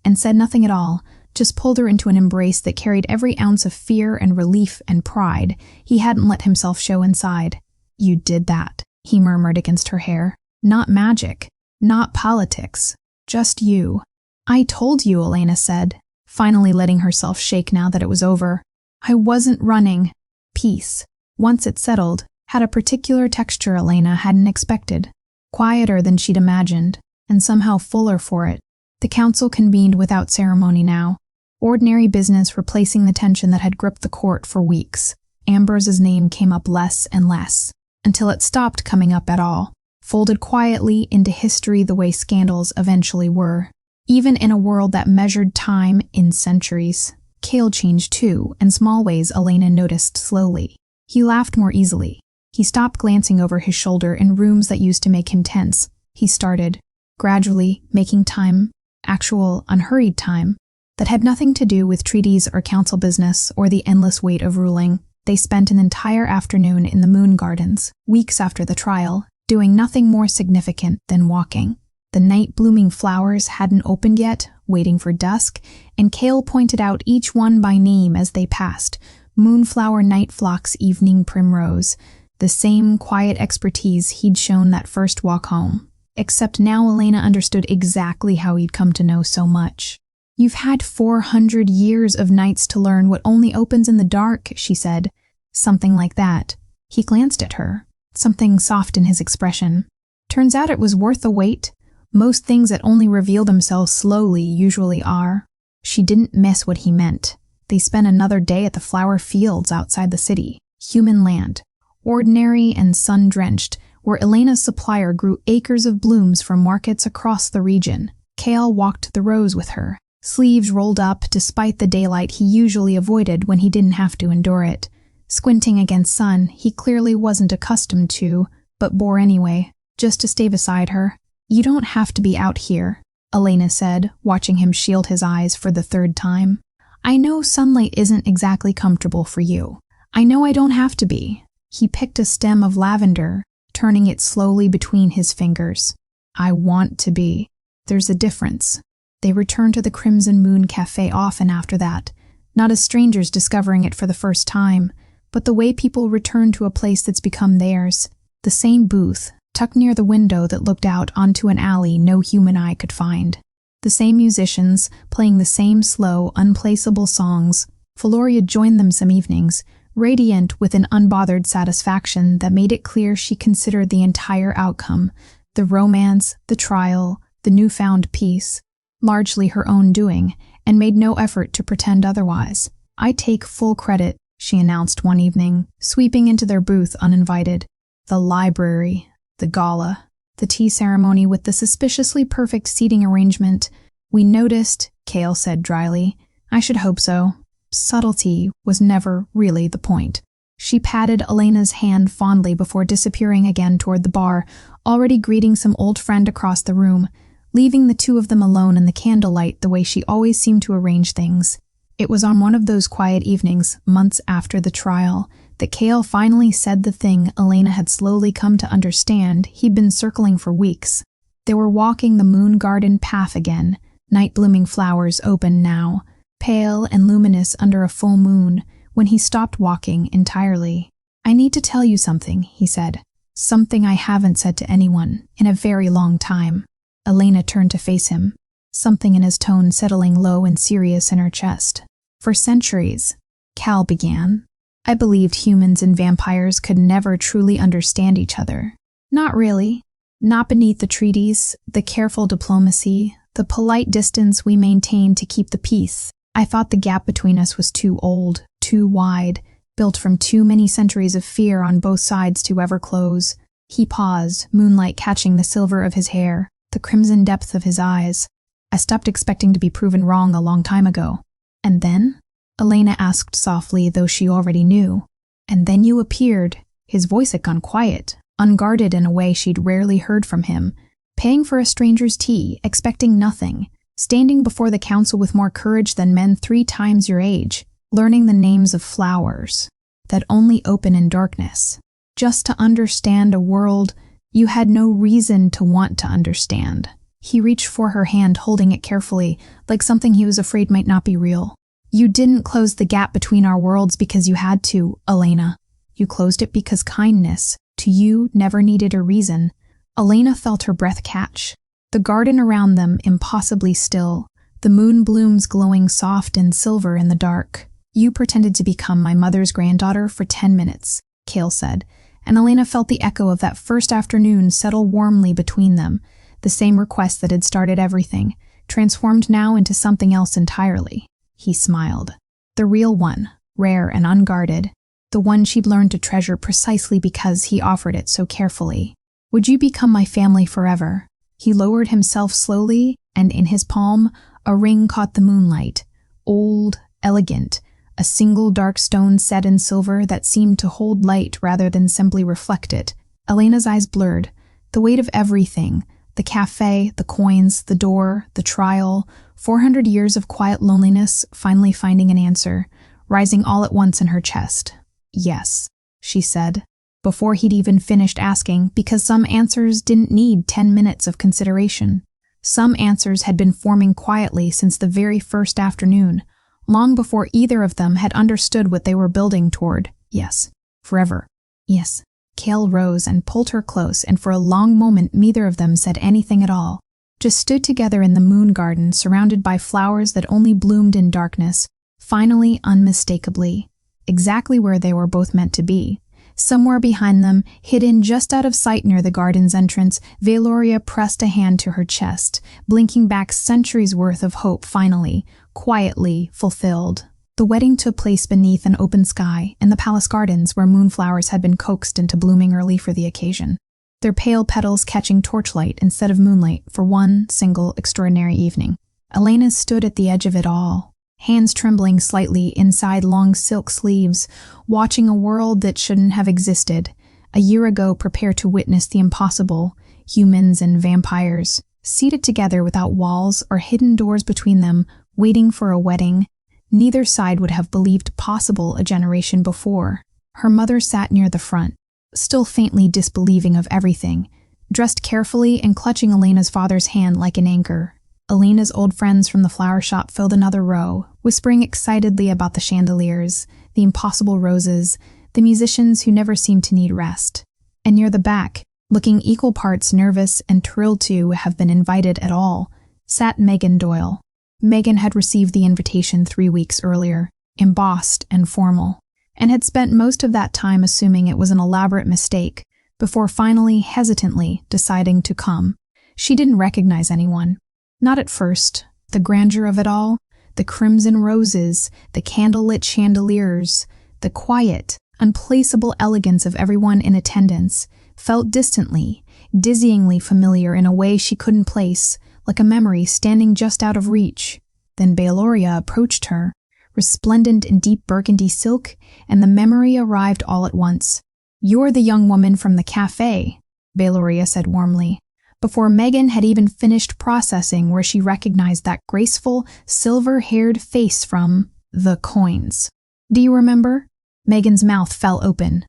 and said nothing at all, just pulled her into an embrace that carried every ounce of fear and relief and pride he hadn't let himself show inside. "You did that," he murmured against her hair. "Not magic, not politics, just you." "I told you," Elena said, finally letting herself shake now that it was over. "I wasn't running." Peace, once it settled, had a particular texture Elena hadn't expected, quieter than she'd imagined, and somehow fuller for it. The council convened without ceremony now, ordinary business replacing the tension that had gripped the court for weeks. Ambrose's name came up less and less, until it stopped coming up at all, folded quietly into history the way scandals eventually were. Even in a world that measured time in centuries, Cale changed too, in small ways Elena noticed slowly. He laughed more easily. He stopped glancing over his shoulder in rooms that used to make him tense. He started, gradually, making time, actual, unhurried time, that had nothing to do with treaties or council business or the endless weight of ruling. They spent an entire afternoon in the Moon Gardens, weeks after the trial, doing nothing more significant than walking. The night-blooming flowers hadn't opened yet, waiting for dusk, and Cale pointed out each one by name as they passed: Moonflower Nightflock's Evening Primrose, the same quiet expertise he'd shown that first walk home. Except now Elena understood exactly how he'd come to know so much. "You've had 400 years of nights to learn what only opens in the dark," she said. Something like that. He glanced at her, something soft in his expression. "Turns out it was worth the wait. Most things that only reveal themselves slowly usually are." She didn't miss what he meant. They spent another day at the flower fields outside the city, human land, ordinary and sun-drenched, where Elena's supplier grew acres of blooms from markets across the region. Cale walked the rows with her, sleeves rolled up despite the daylight he usually avoided when he didn't have to endure it. Squinting against sun he clearly wasn't accustomed to, but bore anyway, just to stay beside her. "You don't have to be out here," Elena said, watching him shield his eyes for the third time. "I know sunlight isn't exactly comfortable for you. I know I don't have to be." He picked a stem of lavender, turning it slowly between his fingers. "I want to be." There's a difference. They returned to the Crimson Moon Cafe often after that, not as strangers discovering it for the first time, but the way people return to a place that's become theirs. The same booth, tucked near the window that looked out onto an alley no human eye could find. The same musicians, playing the same slow, unplaceable songs. Valoria joined them some evenings, radiant with an unbothered satisfaction that made it clear she considered the entire outcome, the romance, the trial, the newfound peace, largely her own doing, and made no effort to pretend otherwise. "I take full credit," she announced one evening, sweeping into their booth uninvited. The library, the gala, the tea ceremony with the suspiciously perfect seating arrangement. "We noticed," Cale said dryly. "I should hope so." Subtlety was never really the point. She patted Elena's hand fondly before disappearing again toward the bar, already greeting some old friend across the room. leaving the two of them alone in the candlelight the way she always seemed to arrange things. It was on one of those quiet evenings, months after the trial, that Cale finally said the thing Elena had slowly come to understand he'd been circling for weeks. They were walking the moon garden path again, night-blooming flowers open now, pale and luminous under a full moon, when he stopped walking entirely. "I need to tell you something," he said. "Something I haven't said to anyone in a very long time." Elena turned to face him, something in his tone settling low and serious in her chest. "For centuries," Cal began, "I believed humans and vampires could never truly understand each other. Not really. Not beneath the treaties, the careful diplomacy, the polite distance we maintained to keep the peace. I thought the gap between us was too old, too wide, built from too many centuries of fear on both sides to ever close." He paused, moonlight catching the silver of his hair, the crimson depth of his eyes. "I stopped expecting to be proven wrong a long time ago." "And then?" Elena asked softly, though she already knew. "And then you appeared." His voice had gone quiet, unguarded in a way she'd rarely heard from him, paying for a stranger's tea, expecting nothing, standing before the council with more courage than men 3 times your age, learning the names of flowers that only open in darkness, just to understand a world you had no reason to want to understand. He reached for her hand, holding it carefully, like something he was afraid might not be real. "You didn't close the gap between our worlds because you had to, Elena. You closed it because kindness, to you, never needed a reason." Elena felt her breath catch. The garden around them impossibly still, the moon blooms glowing soft and silver in the dark. "You pretended to become my mother's granddaughter for 10 minutes, Cale said, and Elena felt the echo of that first afternoon settle warmly between them, the same request that had started everything, transformed now into something else entirely. He smiled. The real one, rare and unguarded, the one she'd learned to treasure precisely because he offered it so carefully. "Would you become my family forever?" He lowered himself slowly, and in his palm, a ring caught the moonlight, old, elegant, a single dark stone set in silver that seemed to hold light rather than simply reflect it. Elena's eyes blurred. The weight of everything, the cafe, the coins, the door, the trial, 400 years of quiet loneliness finally finding an answer, rising all at once in her chest. "Yes," she said, before he'd even finished asking, because some answers didn't need 10 minutes of consideration. Some answers had been forming quietly since the very first afternoon, long before either of them had understood what they were building toward. "Yes, forever." "Yes." Cale rose and pulled her close, and for a long moment neither of them said anything at all, just stood together in the moon garden, surrounded by flowers that only bloomed in darkness, finally, unmistakably, exactly where they were both meant to be. Somewhere behind them, hidden just out of sight near the garden's entrance, Valoria pressed a hand to her chest, blinking back centuries' worth of hope finally, quietly fulfilled. The wedding took place beneath an open sky in the palace gardens where moonflowers had been coaxed into blooming early for the occasion, their pale petals catching torchlight instead of moonlight for one single extraordinary evening. Elena stood at the edge of it all, hands trembling slightly inside long silk sleeves, watching a world that shouldn't have existed, a year ago prepared to witness the impossible, humans and vampires, seated together without walls or hidden doors between them, waiting for a wedding neither side would have believed possible a generation before. Her mother sat near the front, still faintly disbelieving of everything, dressed carefully and clutching Elena's father's hand like an anchor. Elena's old friends from the flower shop filled another row, whispering excitedly about the chandeliers, the impossible roses, the musicians who never seemed to need rest. And near the back, looking equal parts nervous and thrilled to have been invited at all, sat Megan Doyle. Megan had received the invitation 3 weeks earlier, embossed and formal, and had spent most of that time assuming it was an elaborate mistake, before finally, hesitantly, deciding to come. She didn't recognize anyone. Not at first. The grandeur of it all, the crimson roses, the candlelit chandeliers, the quiet, unplaceable elegance of everyone in attendance, felt distantly, dizzyingly familiar in a way she couldn't place, like a memory standing just out of reach. Then Valoria approached her, resplendent in deep burgundy silk, and the memory arrived all at once. "You're the young woman from the cafe," Valoria said warmly. before Megan had even finished processing where she recognized that graceful, silver-haired face from the coins. Do you remember? Megan's mouth fell open.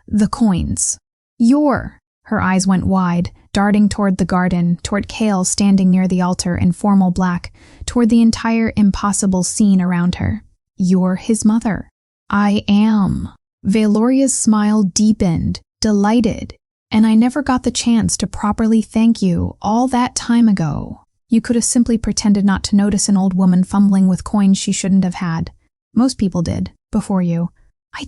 The coins. Her eyes went wide, darting toward the garden, toward Kale standing near the altar in formal black, toward the entire impossible scene around her. You're his mother. I am. Valoria's smile deepened, delighted. And I never got the chance to properly thank you all that time ago. You could have simply pretended not to notice an old woman fumbling with coins she shouldn't have had. Most people did, before you. I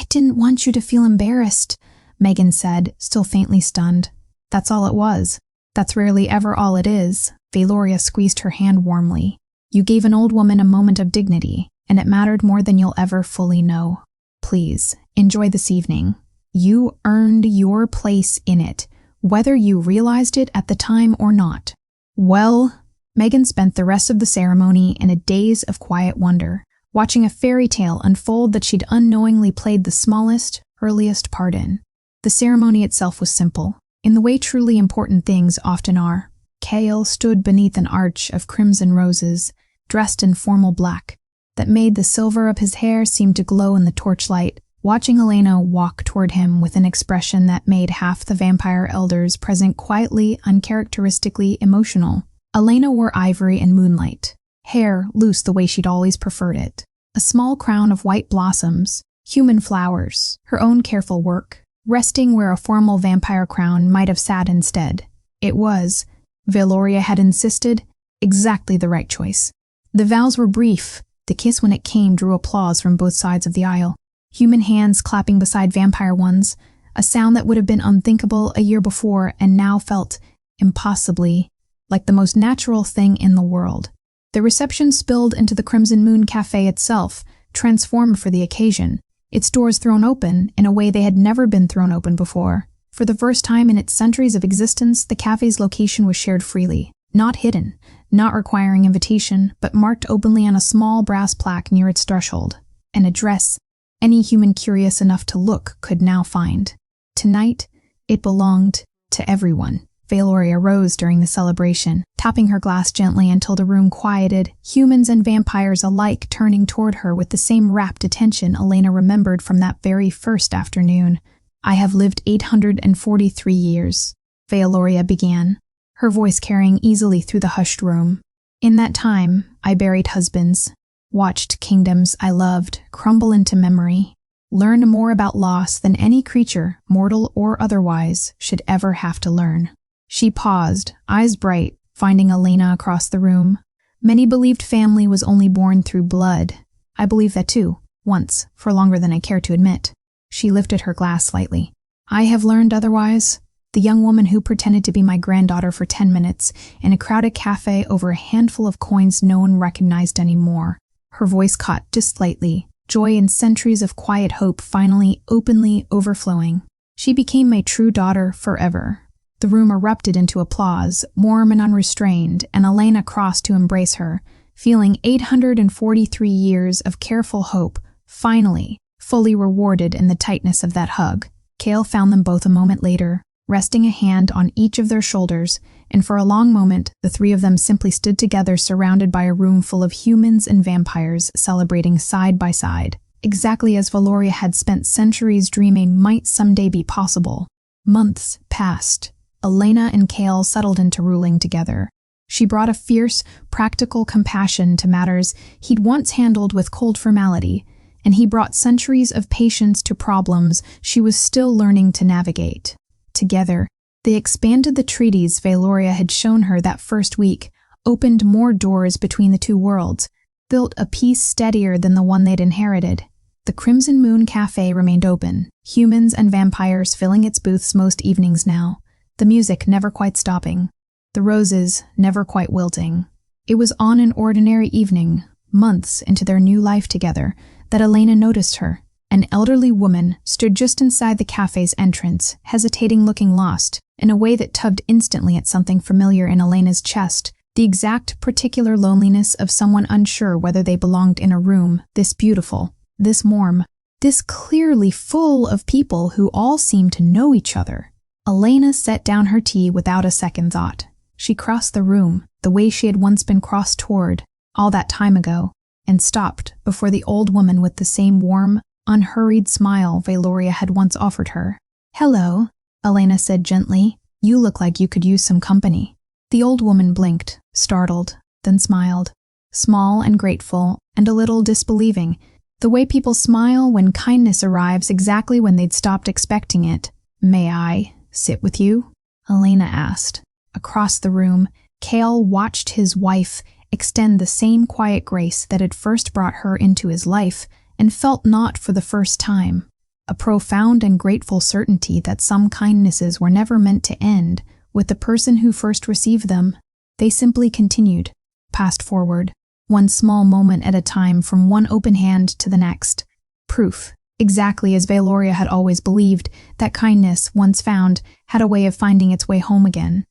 didn't want you to feel embarrassed, Megan said, still faintly stunned. That's all it was. That's rarely ever all it is. Valoria squeezed her hand warmly. You gave an old woman a moment of dignity, and it mattered more than you'll ever fully know. Please, enjoy this evening. You earned your place in it, whether you realized it at the time or not. Well, Megan spent the rest of the ceremony in a daze of quiet wonder, watching a fairy tale unfold that she'd unknowingly played the smallest, earliest part in. The ceremony itself was simple, in the way truly important things often are. Kale stood beneath an arch of crimson roses, dressed in formal black, that made the silver of his hair seem to glow in the torchlight, watching Elena walk toward him with an expression that made half the vampire elders present quietly, uncharacteristically emotional. Elena wore ivory and moonlight, hair loose the way she'd always preferred it, a small crown of white blossoms, human flowers, her own careful work, resting where a formal vampire crown might have sat instead. It was, Valoria had insisted, exactly the right choice. The vows were brief. The kiss when it came drew applause from both sides of the aisle. Human hands clapping beside vampire ones, a sound that would have been unthinkable a year before and now felt, impossibly, like the most natural thing in the world. The reception spilled into the Crimson Moon Cafe itself, transformed for the occasion, its doors thrown open in a way they had never been thrown open before. For the first time in its centuries of existence, the cafe's location was shared freely, not hidden, not requiring invitation, but marked openly on a small brass plaque near its threshold, an address any human curious enough to look could now find. Tonight, it belonged to everyone. Valoria rose during the celebration, tapping her glass gently until the room quieted, humans and vampires alike turning toward her with the same rapt attention Elena remembered from that very first afternoon. I have lived 843 years, Valoria began, her voice carrying easily through the hushed room. In that time, I buried husbands, watched kingdoms I loved crumble into memory, learned more about loss than any creature, mortal or otherwise, should ever have to learn. She paused, eyes bright, finding Elena across the room. Many believed family was only born through blood. I believed that too, once, for longer than I care to admit. She lifted her glass slightly. I have learned otherwise. The young woman who pretended to be my granddaughter for 10 minutes in a crowded cafe over a handful of coins no one recognized anymore. Her voice caught just slightly, joy and centuries of quiet hope finally openly overflowing. She became my true daughter forever. The room erupted into applause, warm and unrestrained, and Elena crossed to embrace her, feeling 843 years of careful hope, finally, fully rewarded in the tightness of that hug. Kale found them both a moment later, resting a hand on each of their shoulders, and for a long moment, the three of them simply stood together surrounded by a room full of humans and vampires celebrating side by side, exactly as Valoria had spent centuries dreaming might someday be possible. Months passed. Elena and Kale settled into ruling together. She brought a fierce, practical compassion to matters he'd once handled with cold formality, and he brought centuries of patience to problems she was still learning to navigate. Together, they expanded the treaties Valoria had shown her that first week, opened more doors between the two worlds, built a peace steadier than the one they'd inherited. The Crimson Moon Cafe remained open, humans and vampires filling its booths most evenings now, the music never quite stopping, the roses never quite wilting. It was on an ordinary evening, months into their new life together, that Elena noticed her. An elderly woman stood just inside the cafe's entrance, hesitating, looking lost, in a way that tugged instantly at something familiar in Elena's chest, the exact particular loneliness of someone unsure whether they belonged in a room this beautiful, this warm, this clearly full of people who all seemed to know each other. Elena set down her tea without a second thought. She crossed the room, the way she had once been crossed toward, all that time ago, and stopped before the old woman with the same warm, unhurried smile Valoria had once offered her. "Hello," Elena said gently. "You look like you could use some company." The old woman blinked, startled, then smiled. Small and grateful, and a little disbelieving, the way people smile when kindness arrives exactly when they'd stopped expecting it. "May I sit with you?" Elena asked. Across the room, Cale watched his wife extend the same quiet grace that had first brought her into his life, and felt not for the first time a profound and grateful certainty that some kindnesses were never meant to end with the person who first received them. They simply continued, passed forward, one small moment at a time from one open hand to the next. Proof, exactly as Valoria had always believed, that kindness, once found, had a way of finding its way home again.